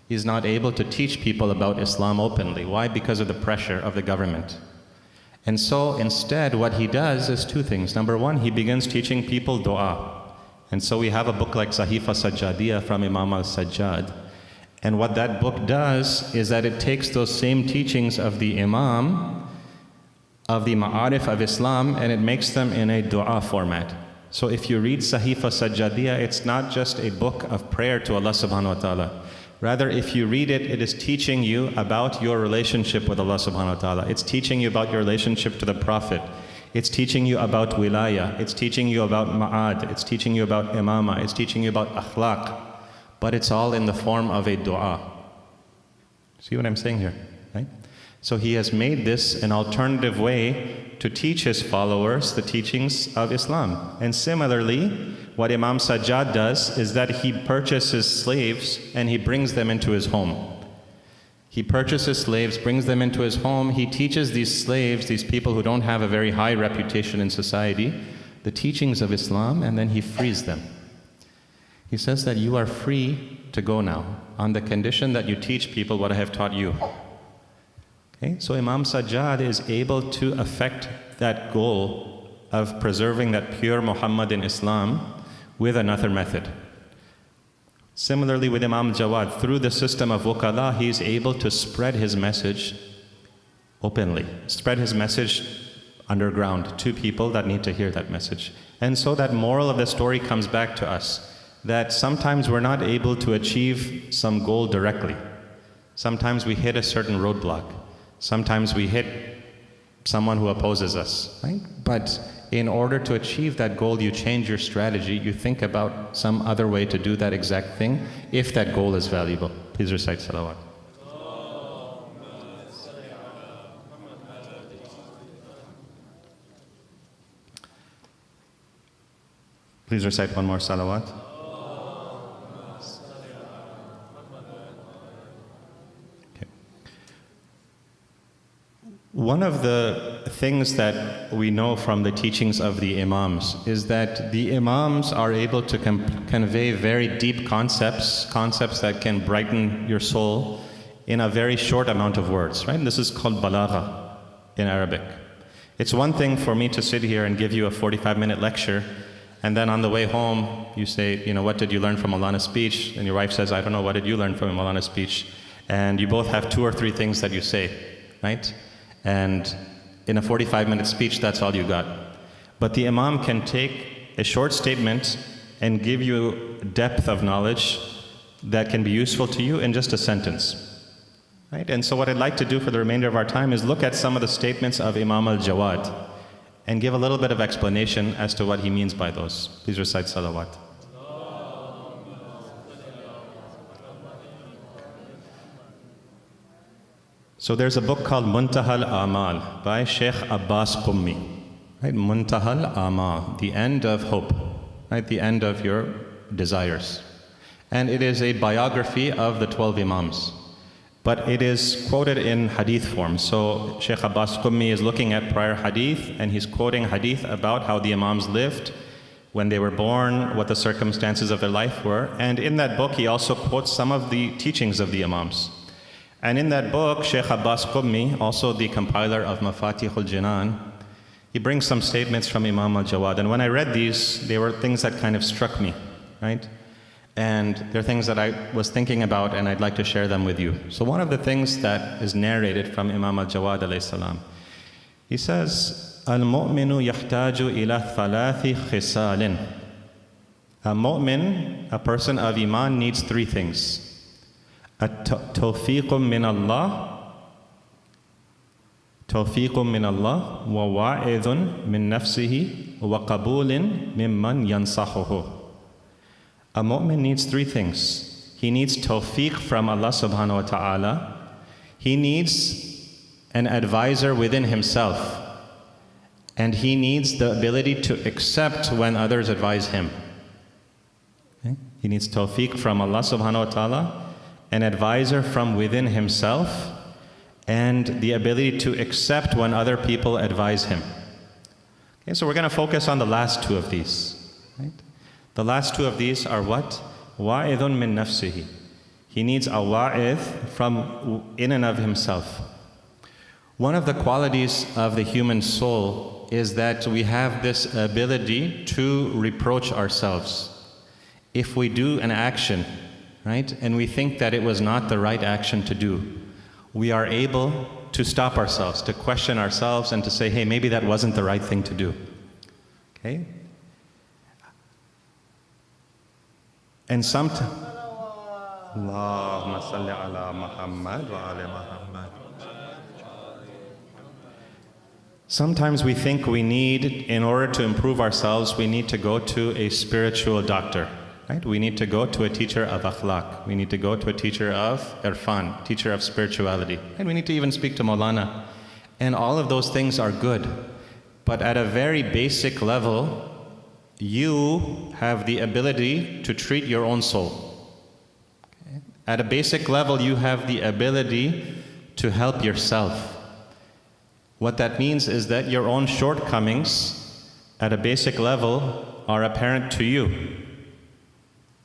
He's not able to teach people about Islam openly. Why? Because of the pressure of the government. And so instead what he does is two things. Number one, he begins teaching people dua. And so we have a book like Sahifa Sajjadiyah from Imam al-Sajjad. And what that book does is that it takes those same teachings of the Imam, of the ma'arif of Islam, and it makes them in a dua format. So if you read Sahifa Sajjadiyah, it's not just a book of prayer to Allah subhanahu wa ta'ala. Rather, if you read it, it is teaching you about your relationship with Allah subhanahu wa ta'ala. It's teaching you about your relationship to the Prophet. It's teaching you about wilaya. It's teaching you about ma'ad. It's teaching you about imama. It's teaching you about akhlaq. But it's all in the form of a dua. See what I'm saying here, right? So he has made this an alternative way to teach his followers the teachings of Islam. And similarly, what Imam Sajjad does is that he purchases slaves and he brings them into his home. He purchases slaves, brings them into his home. He teaches these slaves, these people who don't have a very high reputation in society, the teachings of Islam, and then he frees them. He says that you are free to go now, on the condition that you teach people what I have taught you. Okay? So Imam Sajjad is able to affect that goal of preserving that pure Muhammadan Islam with another method. Similarly with Imam Jawad, through the system of Wukala, he is able to spread his message openly, spread his message underground to people that need to hear that message. And so that moral of the story comes back to us, that sometimes we're not able to achieve some goal directly. Sometimes we hit a certain roadblock. Sometimes we hit someone who opposes us, right? But in order to achieve that goal, you change your strategy. You think about some other way to do that exact thing, if that goal is valuable. Please recite salawat. Please recite one more salawat. One of the things that we know from the teachings of the Imams is that the Imams are able to convey very deep concepts that can brighten your soul in a very short amount of words, right? And this is called balagha in Arabic. It's one thing for me to sit here and give you a 45-minute lecture, and then on the way home you say, what did you learn from Maulana's speech? And your wife says, I don't know, what did you learn from Maulana's speech? And you both have 2 or 3 things that you say, right? And in a 45-minute speech, that's all you got. But the Imam can take a short statement and give you depth of knowledge that can be useful to you in just a sentence. Right? And so what I'd like to do for the remainder of our time is look at some of the statements of Imam al-Jawad and give a little bit of explanation as to what he means by those. Please recite salawat. So there's a book called Muntaha al-Amal by Sheikh Abbas Qummi. Right? Muntaha al-Amal, the end of hope. Right? The end of your desires. And it is a biography of the 12 Imams. But it is quoted in hadith form. So Sheikh Abbas Qummi is looking at prior hadith, and he's quoting hadith about how the Imams lived, when they were born, what the circumstances of their life were. And in that book, he also quotes some of the teachings of the Imams. And in that book, Sheikh Abbas Qummi, also the compiler of Mafatihul Jinan, he brings some statements from Imam al-Jawad. And when I read these, they were things that kind of struck me, right? And they're things that I was thinking about, and I'd like to share them with you. So one of the things that is narrated from Imam al-Jawad alayhi salam, he says, Al-mu'minu yahtaju ila thalathi khisalin. A mu'min, a person of iman, needs three things. Tawfiqun min Allah, tawfiqun min Allah, wa wa'idhun min nafsihi, wa qabulin mimman yansahuhu. A mu'min needs three things. He needs tawfiq from Allah subhanahu wa ta'ala. He needs an advisor within himself. And he needs the ability to accept when others advise him. Okay? He needs tawfiq from Allah subhanahu wa ta'ala, an advisor from within himself, and the ability to accept when other people advise him. Okay, so we're going to focus on the last two of these. Right? The last two of these are what? Wa'idhun min nafsihi. He needs a wa'idh from in and of himself. One of the qualities of the human soul is that we have this ability to reproach ourselves. If we do an action, right, and we think that it was not the right action to do, we are able to stop ourselves, to question ourselves, and to say, hey, maybe that wasn't the right thing to do. Okay? And sometimes, Allahumma salli ala Muhammad wa ala Muhammad. Sometimes we think we need, in order to improve ourselves, we need to go to a spiritual doctor, right? We need to go to a teacher of akhlaq. We need to go to a teacher of irfan, teacher of spirituality. And we need to even speak to Maulana. And all of those things are good. But at a very basic level, you have the ability to treat your own soul. Okay? At a basic level, you have the ability to help yourself. What that means is that your own shortcomings, at a basic level, are apparent to you.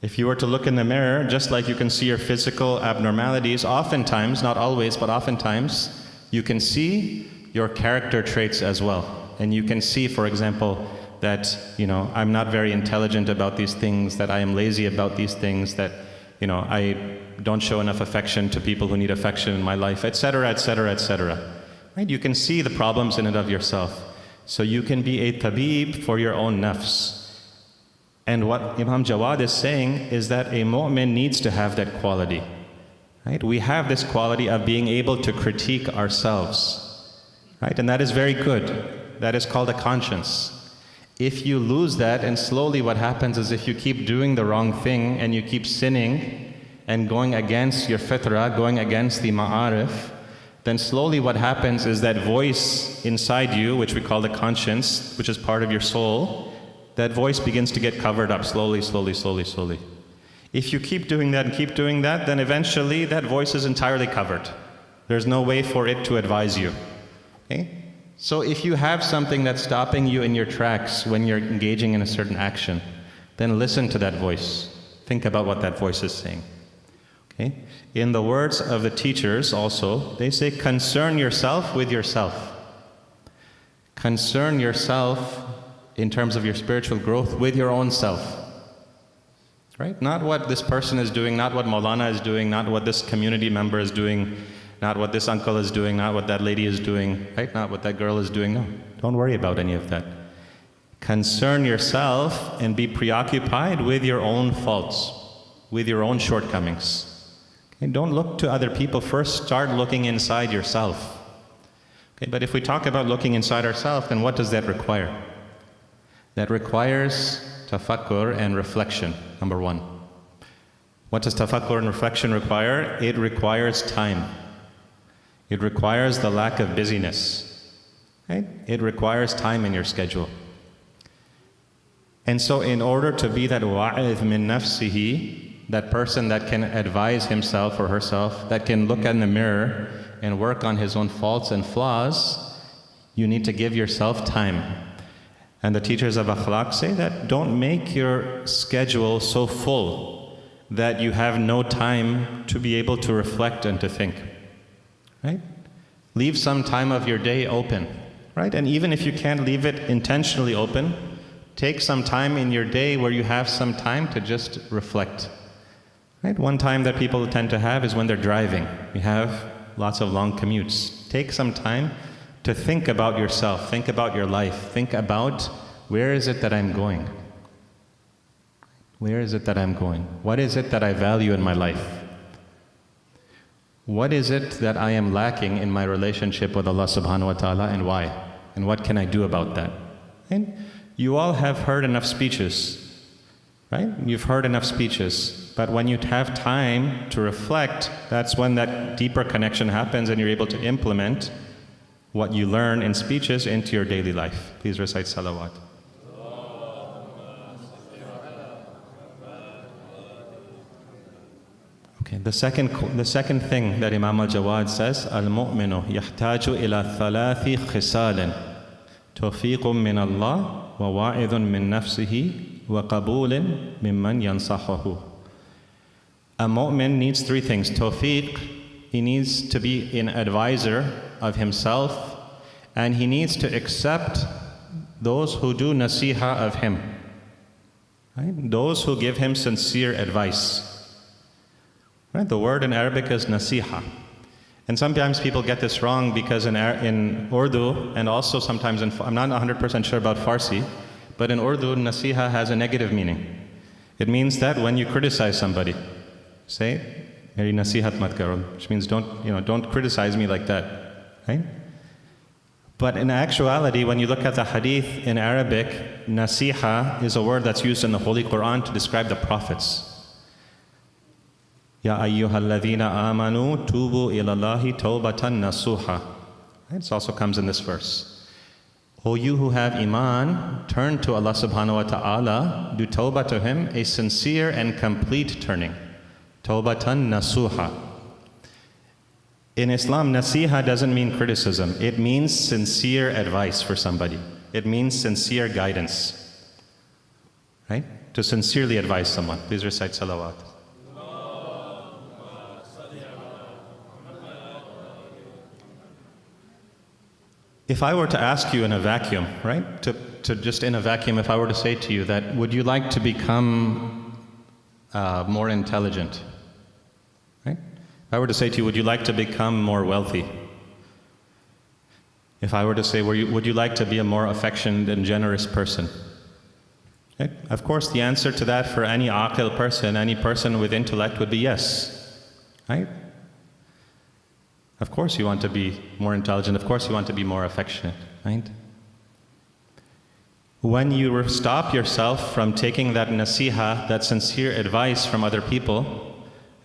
If you were to look in the mirror, just like you can see your physical abnormalities, oftentimes, not always, but oftentimes, you can see your character traits as well. And you can see, for example, that, I'm not very intelligent about these things, that I am lazy about these things, that, I don't show enough affection to people who need affection in my life, etc., etc., etc. Right? You can see the problems in and of yourself. So you can be a tabib for your own nafs. And what Imam Jawad is saying is that a mu'min needs to have that quality. Right? We have this quality of being able to critique ourselves. Right? And that is very good. That is called a conscience. If you lose that, and slowly what happens is if you keep doing the wrong thing and you keep sinning and going against your fitrah, going against the ma'arif, then slowly what happens is that voice inside you, which we call the conscience, which is part of your soul, that voice begins to get covered up slowly, slowly, slowly, slowly. If you keep doing that and keep doing that, then eventually that voice is entirely covered. There's no way for it to advise you. Okay? So if you have something that's stopping you in your tracks when you're engaging in a certain action, then listen to that voice. Think about what that voice is saying. Okay? In the words of the teachers also, they say, concern yourself with yourself. Concern yourself in terms of your spiritual growth with your own self. Right? Not what this person is doing, not what Maulana is doing, not what this community member is doing, not what this uncle is doing, not what that lady is doing, right? Not what that girl is doing. No, don't worry about any of that. Concern yourself and be preoccupied with your own faults, with your own shortcomings. Okay? Don't look to other people. First, start looking inside yourself. Okay? But if we talk about looking inside ourselves, then what does that require? That requires tafakkur and reflection, number one. What does tafakkur and reflection require? It requires time. It requires the lack of busyness. Right? It requires time in your schedule. And so in order to be that wa'idh min nafsihi, that person that can advise himself or herself, that can look in the mirror and work on his own faults and flaws, you need to give yourself time. And the teachers of akhlaq say that don't make your schedule so full that you have no time to be able to reflect and to think, right? Leave some time of your day open, right? And even if you can't leave it intentionally open, take some time in your day where you have some time to just reflect, right? One time that people tend to have is when they're driving. You have lots of long commutes. Take some time to think about yourself, think about your life, think about where is it that I'm going? Where is it that I'm going? What is it that I value in my life? What is it that I am lacking in my relationship with Allah subhanahu wa ta'ala, and why? And what can I do about that? And you all have heard enough speeches, right? You've heard enough speeches, but when you have time to reflect, that's when that deeper connection happens and you're able to implement what you learn in speeches into your daily life. Please recite salawat. Okay, the second thing that Imam al-Jawad says, al-mu'minu yahtaju ila thalathi khisalin, tawfiqun min Allah, wa wa'idun min nafsihi, wa qabulin mimman yansahahu. A mu'min needs three things. Tawfiq, he needs to be an advisor of himself, and he needs to accept those who do nasiha of him, right? Those who give him sincere advice. Right? The word in Arabic is nasiha. And sometimes people get this wrong because in Urdu, and also sometimes I'm not 100% sure about Farsi, but in Urdu, nasiha has a negative meaning. It means that when you criticize somebody, say, meri nasihat mat karo, which means don't criticize me like that, right? But in actuality, when you look at the hadith in Arabic, nasiha is a word that's used in the Holy Quran to describe the prophets. Ya ayyuhalladhina amanu tubu ilallahi tawbatan nasuha. It also comes in this verse. O you who have iman, turn to Allah subhanahu wa ta'ala, do tawbah to Him, a sincere and complete turning. Tawbatan nasuha. In Islam, nasiha doesn't mean criticism. It means sincere advice for somebody. It means sincere guidance. Right? To sincerely advise someone. Please recite salawat. If I were to ask you in a vacuum, right? To just in a vacuum, if I were to say to you that, would you like to become more intelligent? Right? If I were to say to you, would you like to become more wealthy? If I were to say, would you like to be a more affectionate and generous person? Okay? Of course, the answer to that for any aqil person, any person with intellect would be yes. Right? Of course you want to be more intelligent. Of course you want to be more affectionate, right? When you stop yourself from taking that nasiha, that sincere advice from other people,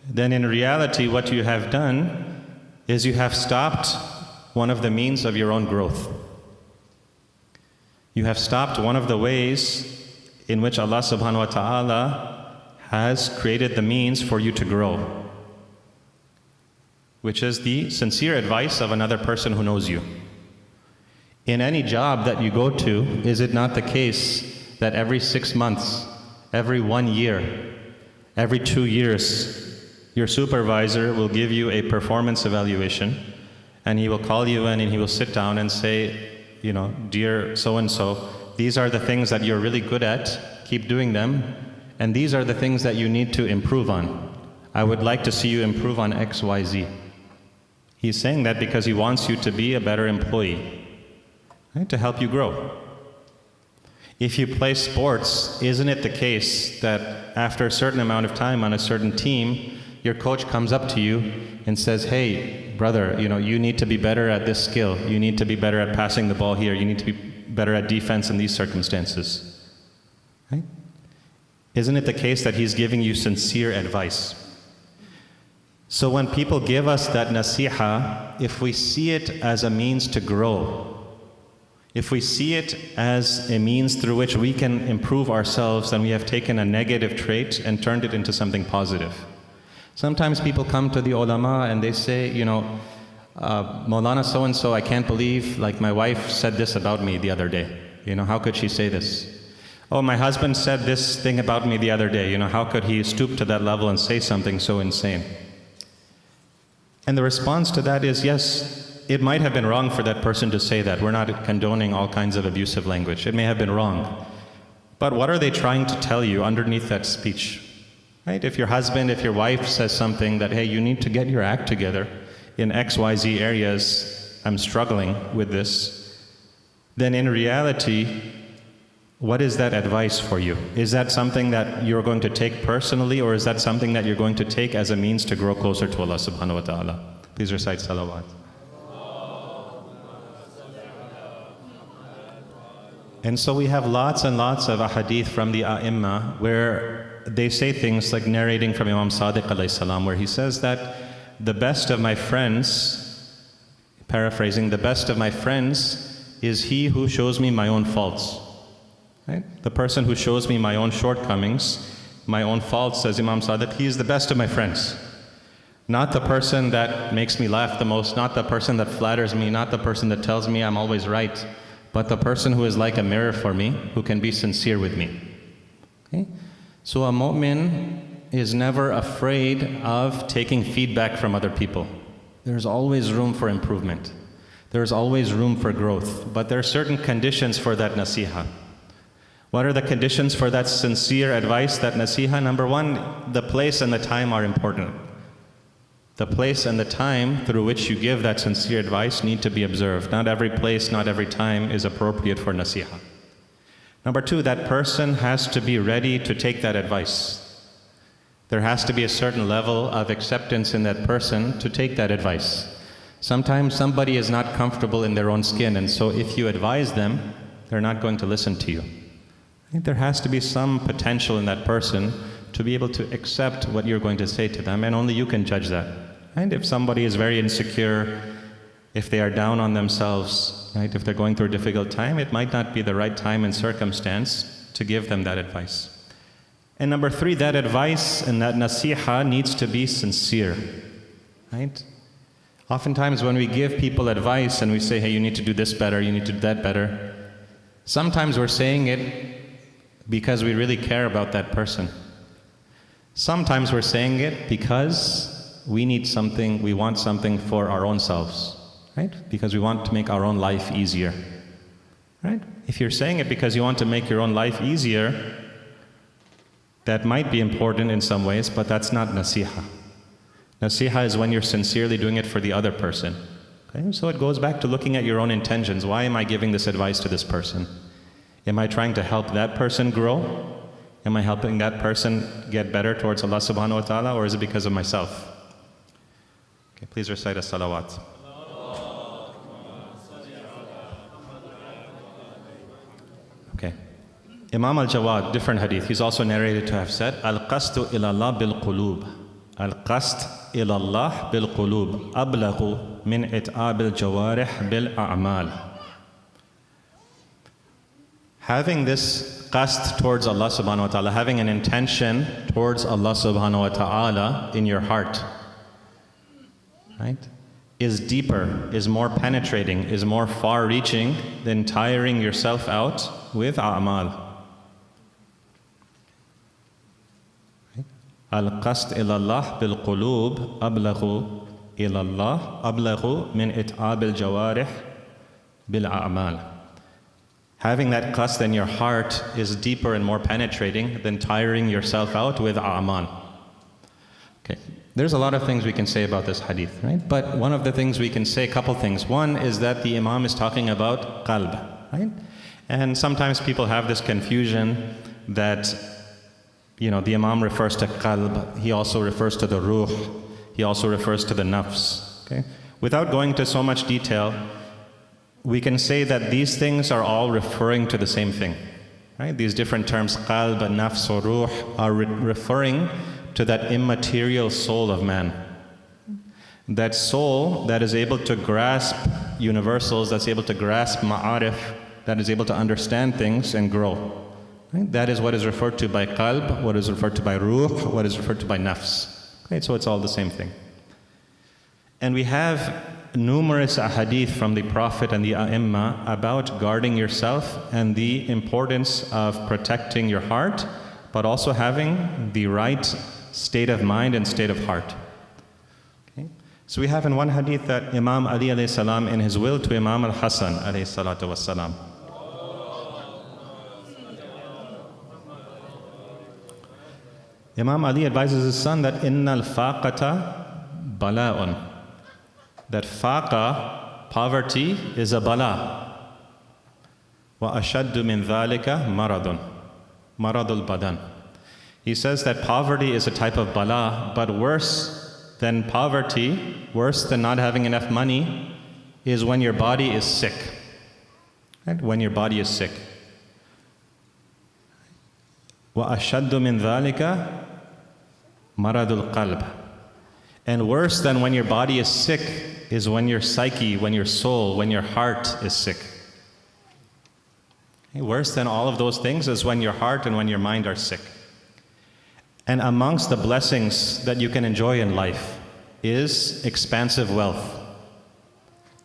then in reality what you have done is you have stopped one of the means of your own growth. You have stopped one of the ways in which Allah subhanahu wa ta'ala has created the means for you to grow, which is the sincere advice of another person who knows you. In any job that you go to, is it not the case that every 6 months, every 1 year, every 2 years, your supervisor will give you a performance evaluation, and he will call you in and he will sit down and say, dear so-and-so, these are the things that you're really good at, keep doing them, and these are the things that you need to improve on. I would like to see you improve on X, Y, Z. He's saying that because he wants you to be a better employee, right? To help you grow. If you play sports, isn't it the case that after a certain amount of time on a certain team, your coach comes up to you and says, hey, brother, you need to be better at this skill. You need to be better at passing the ball here. You need to be better at defense in these circumstances. Right? Isn't it the case that he's giving you sincere advice? So when people give us that nasiha, if we see it as a means to grow, If we see it as a means through which we can improve ourselves, then we have taken a negative trait and turned it into something positive. Sometimes people come to the ulama and they say, Maulana so-and-so, I can't believe, like my wife said this about me the other day. How could she say this? Oh, my husband said this thing about me the other day. How could he stoop to that level and say something so insane? And the response to that is, yes, it might have been wrong for that person to say that. We're not condoning all kinds of abusive language. It may have been wrong. But what are they trying to tell you underneath that speech? Right? If your husband, if your wife says something that, hey, you need to get your act together in XYZ areas, I'm struggling with this, then in reality, what is that advice for you? Is that something that you're going to take personally, or is that something that you're going to take as a means to grow closer to Allah subhanahu wa ta'ala? Please recite salawat. And so we have lots and lots of ahadith from the ai where they say things like narrating from Imam Sadiq alayhi salam, where he says that the best of my friends, paraphrasing, the best of my friends is he who shows me my own faults. Right? The person who shows me my own shortcomings, my own faults, says Imam Sadiq, he is the best of my friends. Not the person that makes me laugh the most, not the person that flatters me, not the person that tells me I'm always right, but the person who is like a mirror for me, who can be sincere with me. Okay? So a mu'min is never afraid of taking feedback from other people. There's always room for improvement. There's always room for growth. But there are certain conditions for that nasiha. What are the conditions for that sincere advice, that nasiha? Number one, the place and the time are important. The place and the time through which you give that sincere advice need to be observed. Not every place, not every time is appropriate for nasiha. Number two, that person has to be ready to take that advice. There has to be a certain level of acceptance in that person to take that advice. Sometimes somebody is not comfortable in their own skin, and so if you advise them, they're not going to listen to you. I think there has to be some potential in that person to be able to accept what you're going to say to them, and only you can judge that. And if somebody is very insecure, if they are down on themselves, right, if they're going through a difficult time, it might not be the right time and circumstance to give them that advice. And number three, that advice and that nasiha needs to be sincere, right? Oftentimes when we give people advice and we say, hey, you need to do this better, you need to do that better, sometimes we're saying it because we really care about that person. Sometimes we're saying it because we need something, we want something for our own selves, right? Because we want to make our own life easier, right? If you're saying it because you want to make your own life easier, that might be important in some ways, but that's not nasiha. Nasiha is when you're sincerely doing it for the other person. Okay? So it goes back to looking at your own intentions. Why am I giving this advice to this person? Am I trying to help that person grow? Am I helping that person get better towards Allah subhanahu wa ta'ala, or is it because of myself? Okay, please recite a salawat. Okay. Imam al-Jawad, different hadith, he's also narrated to have said, Al-Qastu ilallah bil-qulub. Al-Qast ilallah bil-qulub. Ablahu min it'ab al-jawarih bil-a'mal. Having this qast towards Allah subhanahu wa ta'ala, having an intention towards Allah subhanahu wa ta'ala in your heart, right, is deeper, is more penetrating, is more far-reaching than tiring yourself out with a'mal. Al-qast ilallah bil-qulub ablahu ilallah ablahu min it'ab al-jawarih bil-a'mal. Having that qasd in your heart is deeper and more penetrating than tiring yourself out with a'mal. Okay, there's a lot of things we can say about this hadith, right? But one of the things we can say, a couple things. One is that the Imam is talking about qalb, right? And sometimes people have this confusion that, the Imam refers to qalb, he also refers to the ruh, he also refers to the nafs, okay? Without going into so much detail, we can say that these things are all referring to the same thing, right? These different terms, qalb, nafs, or ruh, are referring to that immaterial soul of man. That soul that is able to grasp universals, that's able to grasp ma'arif, that is able to understand things and grow. Right? That is what is referred to by qalb, what is referred to by ruh, what is referred to by nafs. Okay, so it's all the same thing. And we have numerous ahadith from the Prophet and the A'imma about guarding yourself and the importance of protecting your heart, but also having the right state of mind and state of heart. Okay? So we have in one hadith that Imam Ali alayhi salam, in his will to Imam al-Hasan alayhi salatu wassalam, Imam Ali advises his son that innal faqata bala'un, that faqa, poverty, is a bala. Wa ashaddu min dhalika maradun, maradul badan. He says that poverty is a type of bala, but worse than poverty, worse than not having enough money, is when your body is sick. Right? When your body is sick. Wa ashaddu min dhalika maradul qalb. And worse than when your body is sick is when your psyche, when your soul, when your heart is sick. Okay, worse than all of those things is when your heart and when your mind are sick. And amongst the blessings that you can enjoy in life is expansive wealth.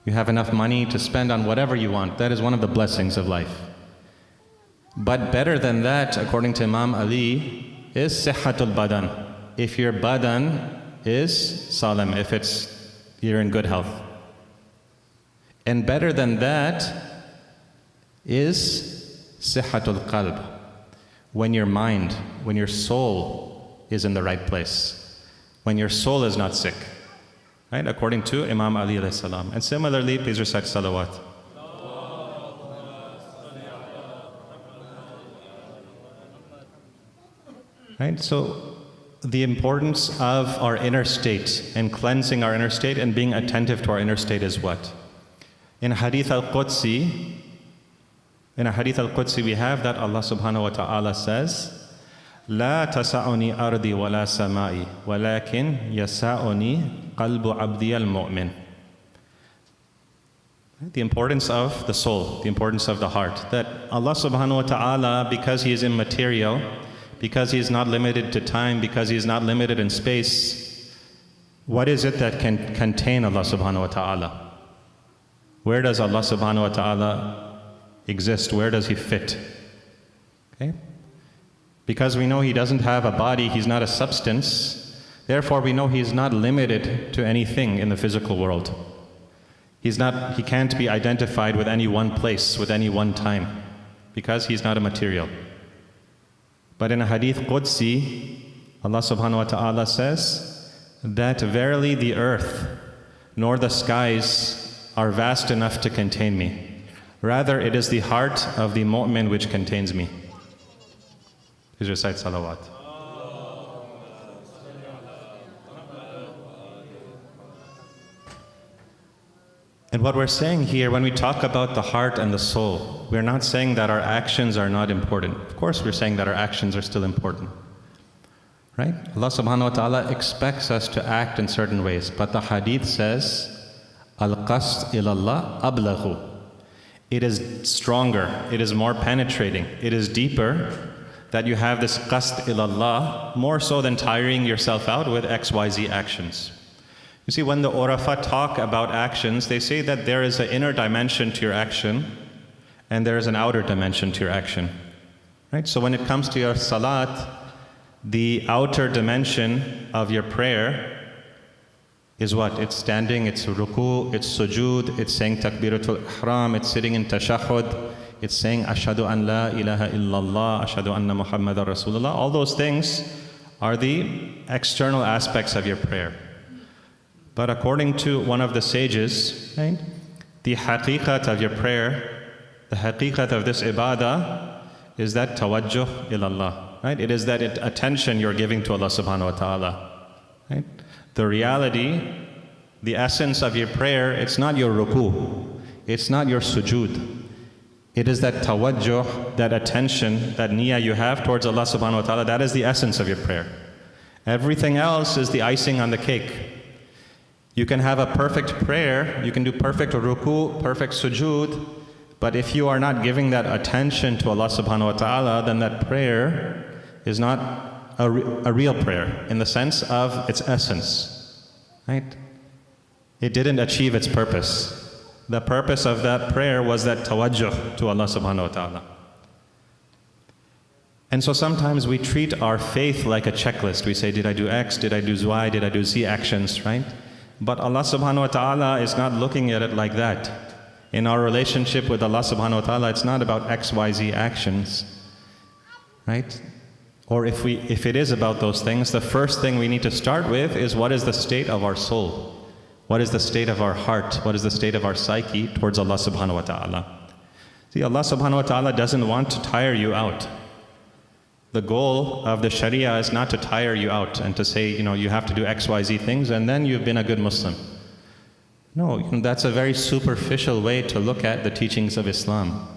You have enough money to spend on whatever you want. That is one of the blessings of life. But better than that, according to Imam Ali, is sihhatul badan. If your badan is salam, if you're in good health. And better than that is sihhatul qalb, when your mind, when your soul is in the right place, when your soul is not sick, right? According to Imam Ali alayhi salam. And similarly, please recite salawat. Right? So the importance of our inner state and cleansing our inner state and being attentive to our inner state is what? In Hadith al-Qudsi, we have that Allah subhanahu wa ta'ala says, لا تسعني أرضي ولا سمائي ولكن يسعني قلب عبدي المؤمن. The importance of the soul, the importance of the heart. That Allah subhanahu wa ta'ala, because He is immaterial, because He is not limited to time, because He is not limited in space, what is it that can contain Allah subhanahu wa ta'ala? Where does Allah subhanahu wa ta'ala exist? Where does He fit? Okay? Because we know He doesn't have a body, He's not a substance, therefore we know He's not limited to anything in the physical world. He can't be identified with any one place, with any one time, because He's not a material. But in a Hadith Qudsi, Allah subhanahu wa ta'ala says that verily the earth nor the skies are vast enough to contain me. Rather, it is the heart of the mu'min which contains me. Please recite salawat. And what we're saying here, when we talk about the heart and the soul, we're not saying that our actions are not important. Of course, we're saying that our actions are still important. Right? Allah subhanahu wa ta'ala expects us to act in certain ways. But the hadith says, al-qasd ilallah ablaghu. It is stronger, it is more penetrating, it is deeper, that you have this qasd ilallah, more so than tiring yourself out with XYZ actions. You see, when the Urafa talk about actions, they say that there is an inner dimension to your action and there is an outer dimension to your action. Right? So when it comes to your salat, the outer dimension of your prayer is what? It's standing, it's ruku, it's sujood, it's saying takbiratul ihram, it's sitting in tashahhud, it's saying ashhadu an la ilaha illallah, ashhadu anna muhammadar rasulullah. All those things are the external aspects of your prayer. But according to one of the sages, right, the haqiqat of your prayer, the haqiqat of this ibadah is that tawajjuh ilallah, right? It is that attention you're giving to Allah subhanahu wa ta'ala, right? The reality, the essence of your prayer, it's not your ruku, it's not your sujood. It is that tawajjuh, that attention, that niyyah you have towards Allah subhanahu wa ta'ala, that is the essence of your prayer. Everything else is the icing on the cake. You can have a perfect prayer, you can do perfect ruku, perfect sujood, But if you are not giving that attention to Allah subhanahu wa ta'ala, then that prayer is not a real prayer in the sense of its essence, right? It didn't achieve its purpose. The purpose of that prayer was that tawajjuh to Allah subhanahu wa ta'ala. And so sometimes we treat our faith like a checklist. We say, did I do X, did I do Y, did I do Z actions, right? But Allah subhanahu wa ta'ala is not looking at it like that. In our relationship with Allah subhanahu wa ta'ala, it's not about X, Y, Z actions, right? Or if it is about those things, the first thing we need to start with is what is the state of our soul? What is the state of our heart? What is the state of our psyche towards Allah subhanahu wa ta'ala? See, Allah subhanahu wa ta'ala doesn't want to tire you out. The goal of the Sharia is not to tire you out and to say, you have to do X, Y, Z things and then you've been a good Muslim. No, that's a very superficial way to look at the teachings of Islam.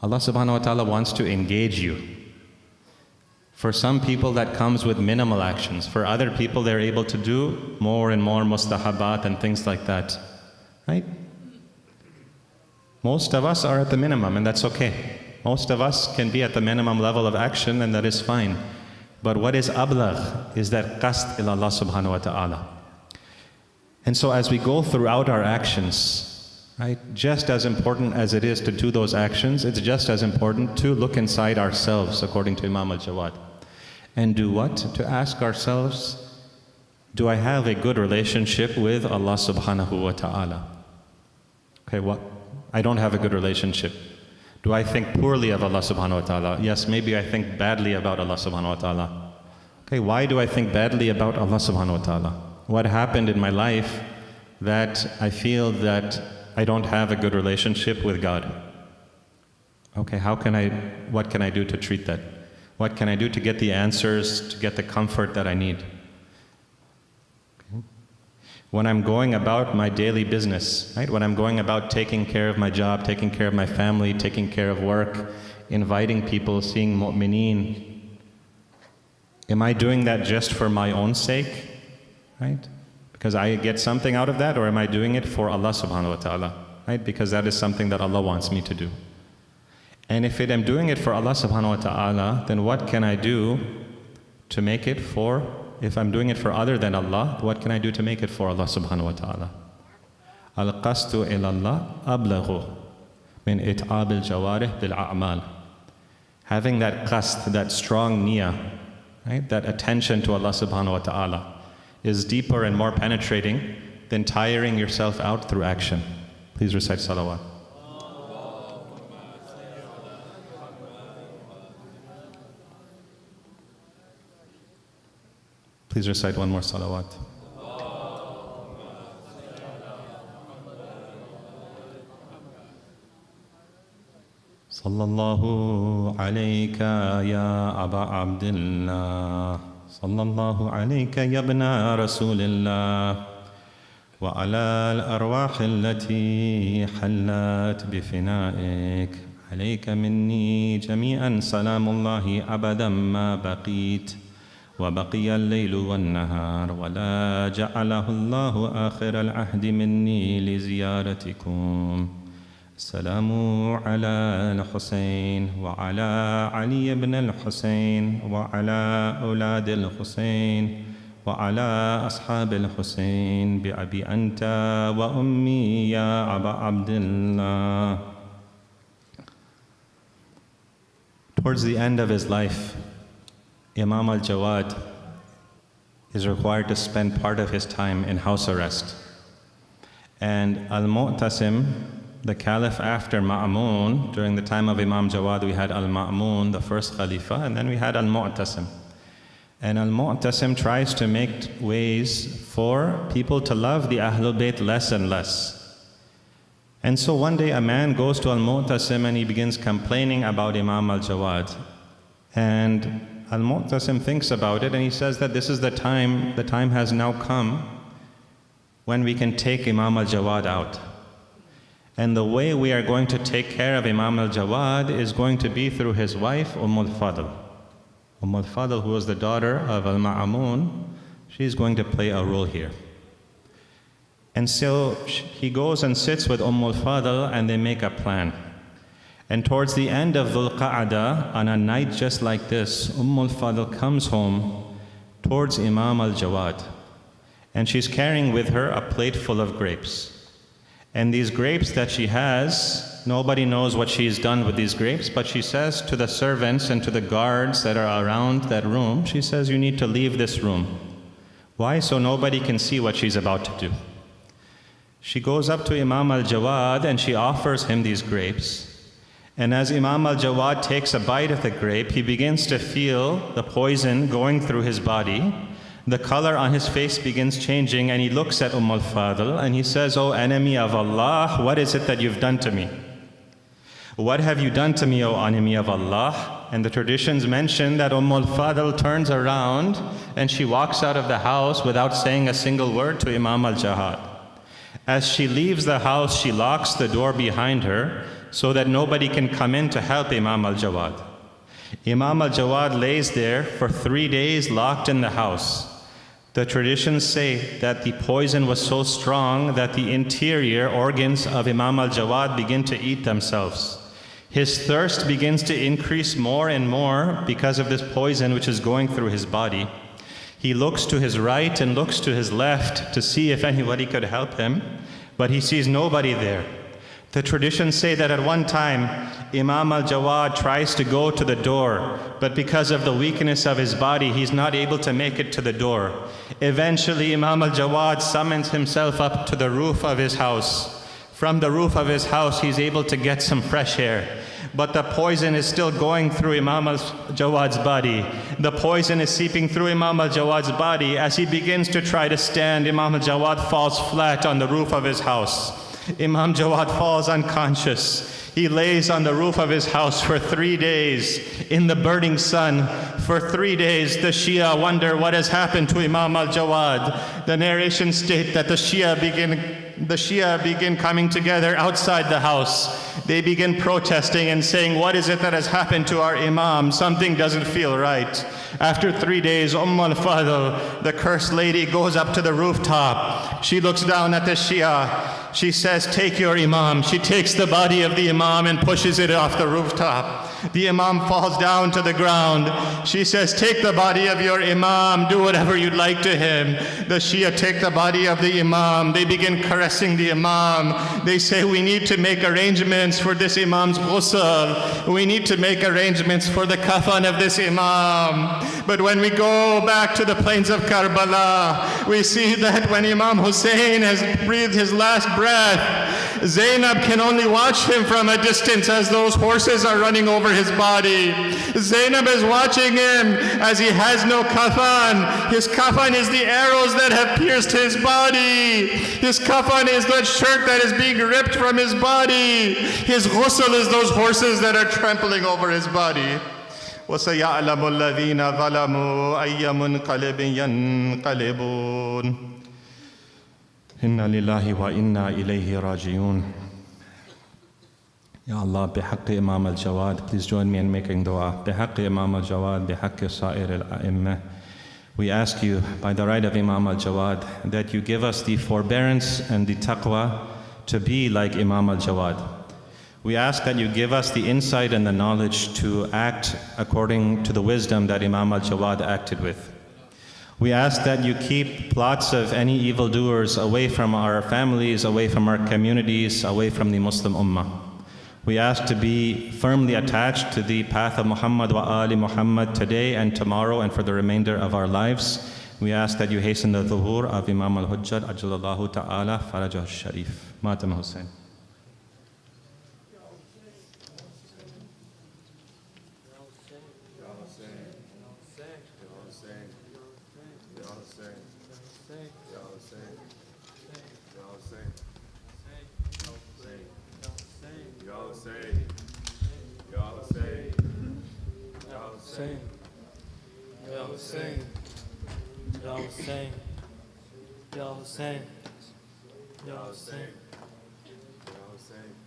Allah subhanahu wa ta'ala wants to engage you. For some people that comes with minimal actions. For other people they're able to do more and more mustahabat and things like that. Right? Most of us are at the minimum and that's okay. Most of us can be at the minimum level of action and that is fine. But what is ablagh is that qasd ila Allah subhanahu wa ta'ala. And so as we go throughout our actions, right, just as important as it is to do those actions, it's just as important to look inside ourselves, according to Imam al-Jawad. And do what? To ask ourselves, do I have a good relationship with Allah subhanahu wa ta'ala? Okay, what? I don't have a good relationship. Do I think poorly of Allah subhanahu wa ta'ala? Yes, maybe I think badly about Allah subhanahu wa ta'ala. Okay, why do I think badly about Allah subhanahu wa ta'ala? What happened in my life that I feel that I don't have a good relationship with God? Okay, what can I do to treat that? What can I do to get the answers, to get the comfort that I need? Okay. When I'm going about my daily business, right? When I'm going about taking care of my job, taking care of my family, taking care of work, inviting people, seeing mu'mineen, am I doing that just for my own sake? Right? Because I get something out of that, or am I doing it for Allah subhanahu wa ta'ala? Right? Because that is something that Allah wants me to do. And if I'm doing it for Allah subhanahu wa ta'ala, then what can I do to make it for, if I'm doing it for other than Allah, what can I do to make it for Allah subhanahu wa ta'ala? Al-qasdu ilallah ablaghu min it'ab al-jawarih bil-a'mal. Having that qasd, that strong niyyah, right? That attention to Allah subhanahu wa ta'ala is deeper and more penetrating than tiring yourself out through action. Please recite salawat. Please recite one more salawat. Sallallahu alayka ya Aba Abdillah. Sallallahu alayka ya ibna Rasulillah. وعلى الأرواح التي حلت بفنائك عليك مني جميعا سلام الله أبدا ما بقيت وبقي الليل والنهار ولا جعله الله آخر العهد مني لزيارتكم السلام على الحسين وعلى علي بن الحسين وعلى أولاد الحسين وعلى أصحاب الحسين بأبي أنت وأمي يا أبا عبد الله. Towards the end of his life, Imam al-Jawad is required to spend part of his time in house arrest. And al-Mu'tasim, the caliph after Ma'mun, during the time of Imam Jawad we had al-Ma'mun, the first Khalifa, and then we had al-Mu'tasim. And al-Mu'tasim tries to make ways for people to love the Ahlul Bayt less and less. And so one day a man goes to al-Mu'tasim and he begins complaining about Imam al-Jawad. And al-Mu'tasim thinks about it and he says that this is the time has now come when we can take Imam al-Jawad out. And the way we are going to take care of Imam al-Jawad is going to be through his wife, al-Fadl. al-Fadl, who was the daughter of al-Ma'mun, she's going to play a role here. And so he goes and sits with al-Fadl and they make a plan. And towards the end of Dhul Qa'dah, on a night just like this, al-Fadl comes home towards Imam al-Jawad. And she's carrying with her a plate full of grapes. And these grapes that she has, nobody knows what she's done with these grapes, but she says to the servants and to the guards that are around that room, she says, you need to leave this room. Why? So nobody can see what she's about to do. She goes up to Imam al-Jawad and she offers him these grapes. And as Imam al-Jawad takes a bite of the grape, he begins to feel the poison going through his body. The color on his face begins changing, and he looks at al-Fadl and he says, "O enemy of Allah, what is it that you've done to me? What have you done to me, O enemy of Allah?" And the traditions mention that al-Fadl turns around and she walks out of the house without saying a single word to Imam al-Jawad. As she leaves the house, she locks the door behind her so that nobody can come in to help Imam al-Jawad. Imam al-Jawad lays there for 3 days locked in the house. The traditions say that the poison was so strong that the interior organs of Imam al-Jawad begin to eat themselves. His thirst begins to increase more and more because of this poison which is going through his body. He looks to his right and looks to his left to see if anybody could help him, but he sees nobody there. The traditions say that at one time, Imam al-Jawad tries to go to the door, but because of the weakness of his body, he's not able to make it to the door. Eventually, Imam al-Jawad summons himself up to the roof of his house. From the roof of his house, he's able to get some fresh air. But the poison is still going through Imam al-Jawad's body. The poison is seeping through Imam al-Jawad's body. As he begins to try to stand, Imam al-Jawad falls flat on the roof of his house. Imam Jawad falls unconscious. He lays on the roof of his house for 3 days in the burning sun. For 3 days, the Shia wonder what has happened to Imam al-Jawad. The narrations state that the Shia begin coming together outside the house. They begin protesting and saying, "What is it that has happened to our Imam? Something doesn't feel right." After 3 days, al-Fadl, the cursed lady, goes up to the rooftop. She looks down at the Shia. She says, "Take your Imam." She takes the body of the Imam and pushes it off the rooftop. The Imam falls down to the ground. She says, "Take the body of your Imam, do whatever you'd like to him." The Shia take the body of the Imam. They begin caressing the Imam. They say, "We need to make arrangements for this Imam's ghusl. We need to make arrangements for the kafan of this Imam." But when we go back to the plains of Karbala, we see that when Imam Hussein has breathed his last breath, Zainab can only watch him from a distance as those horses are running over his body. Zainab is watching him as he has no kafan. His kafan is the arrows that have pierced his body. His kafan is the shirt that is being ripped from his body. His ghusl is those horses that are trampling over his body. وَسَيَعْلَمُ الَّذِينَ ظَلَمُوا أَيَّ مُنْقَلِبٍ يَنْقَلِبُونَ إِنَّا لِلَّهِ وَإِنَّا إِلَيْهِ رَاجِعُونَ. Ya Allah, بحق Imam al-Jawad, please join me in making dua. بحق Imam al-Jawad, بحق سائر الأئمة. We ask you, by the right of Imam al-Jawad, that you give us the forbearance and the taqwa to be like Imam al-Jawad. We ask that you give us the insight and the knowledge to act according to the wisdom that Imam al-Jawad acted with. We ask that you keep plots of any evildoers away from our families, away from our communities, away from the Muslim Ummah. We ask to be firmly attached to the path of Muhammad wa Ali Muhammad today and tomorrow and for the remainder of our lives. We ask that you hasten the dhuhur of Imam al-Hujjat, Ajjalallahu ta'ala, Farajah al-Sharif. Matam Hussein.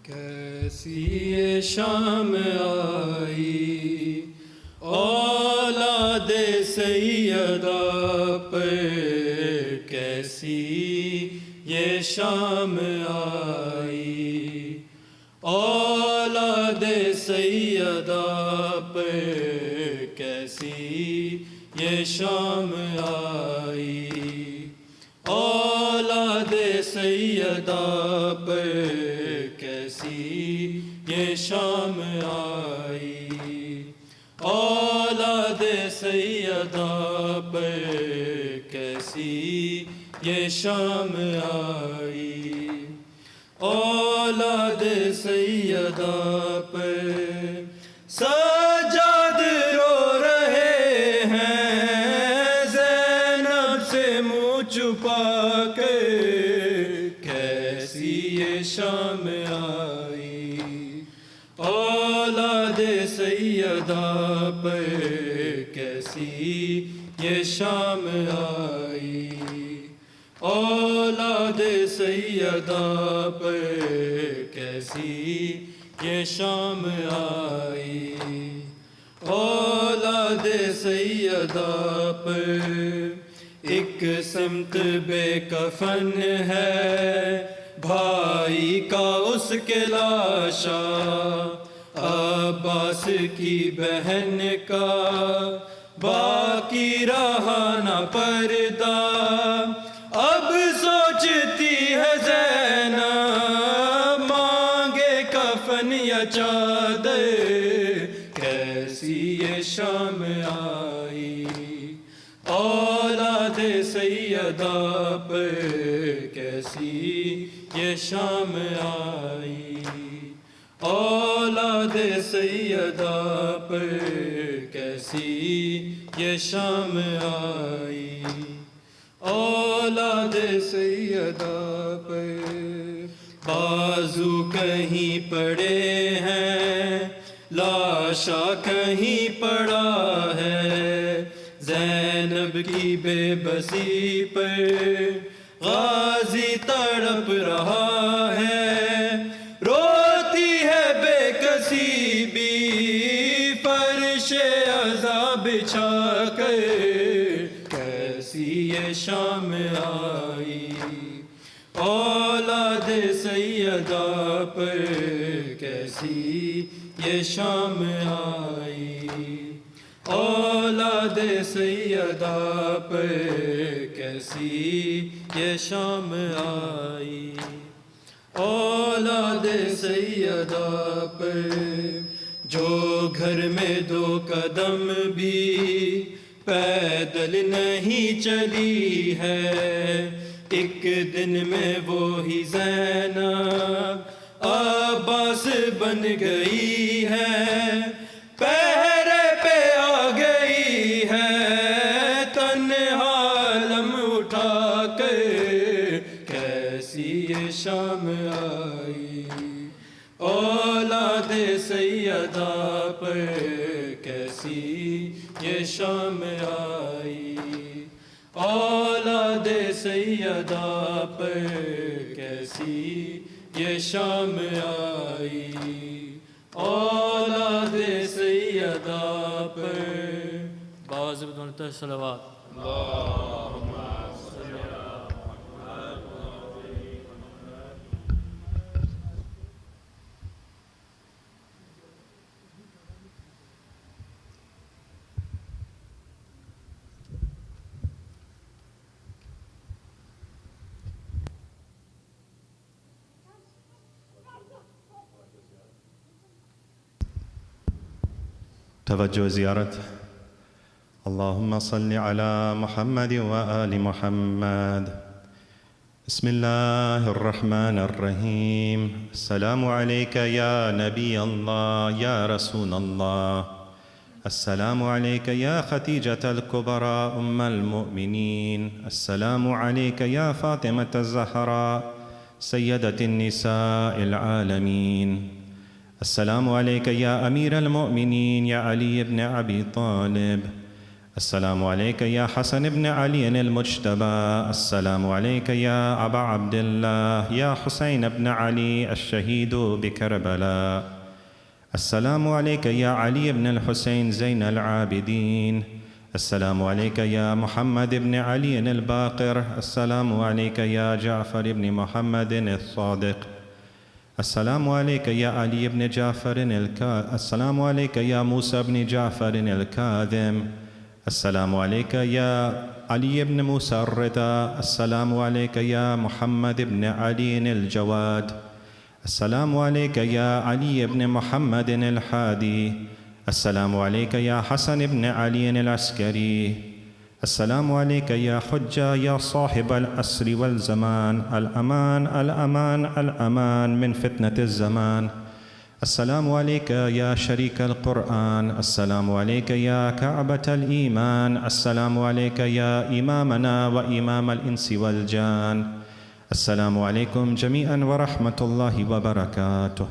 कैसी ये शाम आई औलाद सैयदा पर, कैसी ये शाम आई औलाद सैयदा पे कैसी ये शाम आई, औलाद सैयदा पे कैसी ये शाम आई, औलाद सैयदा पे कैसी ये शाम आई, औलाद सैयदा पे सजाद रो रहे हैं ज़ैनब से मुँह छुपा के, कैसी ये शाम आई, औलाद सैयदा पे कैसी ये शाम आई, औलाद सैयदा पे कैसी ये शाम आई, औलाद सैयदा पे एक समत बेकफन है भाई का उसके लाशा, अब्बास की बहन का बाकी रहा न पर्दा, अब सोचती है ज़ैनब मांगे कफन या चादर, कैसी ये शाम आई, औलाद सैयदा पे कैसी ये शाम आई, औलाद सैयदा पे कैसी ये शाम आई, औलाद सैयदा पे बाजू कहीं पड़े हैं लाशा कहीं पड़ा है, ज़ैनब की बेबसी पर गाजी तड़प रहा है, रोती है बेकसी भी फर्शे अज़ाब बिछा कर, कैसी ये शाम आई, औलाद सैयदा पर कैसी ये शाम आई, औलाद सैयदा पर कैसी ये शाम आई, औलाद सैयदा पर जो घर में दो कदम भी पैदल नहीं चली है, एक दिन में वो ही ज़ैनब अब्बास बन गई है, पहरे पे आ गई है तन्हा लम उठा कर, कैसी ये शाम आई, औलाद सैयदा पर कैसी ये शाम आई, औलाद सैयदा पर कैसी ये शाम आई, औलाद सैयदा पर बाज़ बदौलत सलवात توجه زيارة اللهم صل على محمد وآل محمد. بسم الله الرحمن الرحيم. السلام عليك يا نبي الله يا رسول الله. السلام عليك يا خديجة الكبرى أم المؤمنين. السلام عليك يا فاطمة الزهراء سيدة النساء العالمين. السلام عليك يا أمير المؤمنين يا علي بن أبي طالب. السلام عليك يا حسن بن علي المجتبى. السلام عليك يا أبا عبد الله يا حسين بن علي الشهيد بكربلاء. السلام عليك يا علي بن الحسين زين العابدين. السلام عليك يا محمد بن علي الباقر. السلام عليك يا جعفر بن محمد الصادق. السلام عليك يا علي بن جعفر السلام عليك يا موسى بن جعفر الكاظم. السلام عليك يا علي بن موسى الرضا. السلام عليك يا محمد بن علي الجواد. السلام عليك يا علي بن محمد الحادي. السلام عليك يا حسن بن علي العسكري. السلام عليك يا حجة يا صاحب العصر والزمان. الأمان الأمان الأمان من فتنة الزمان. السلام عليك يا شريك القرآن. السلام عليك يا كعبة الإيمان. السلام عليك يا إمامنا وإمام الإنس والجان. السلام عليكم جميعا ورحمة الله وبركاته.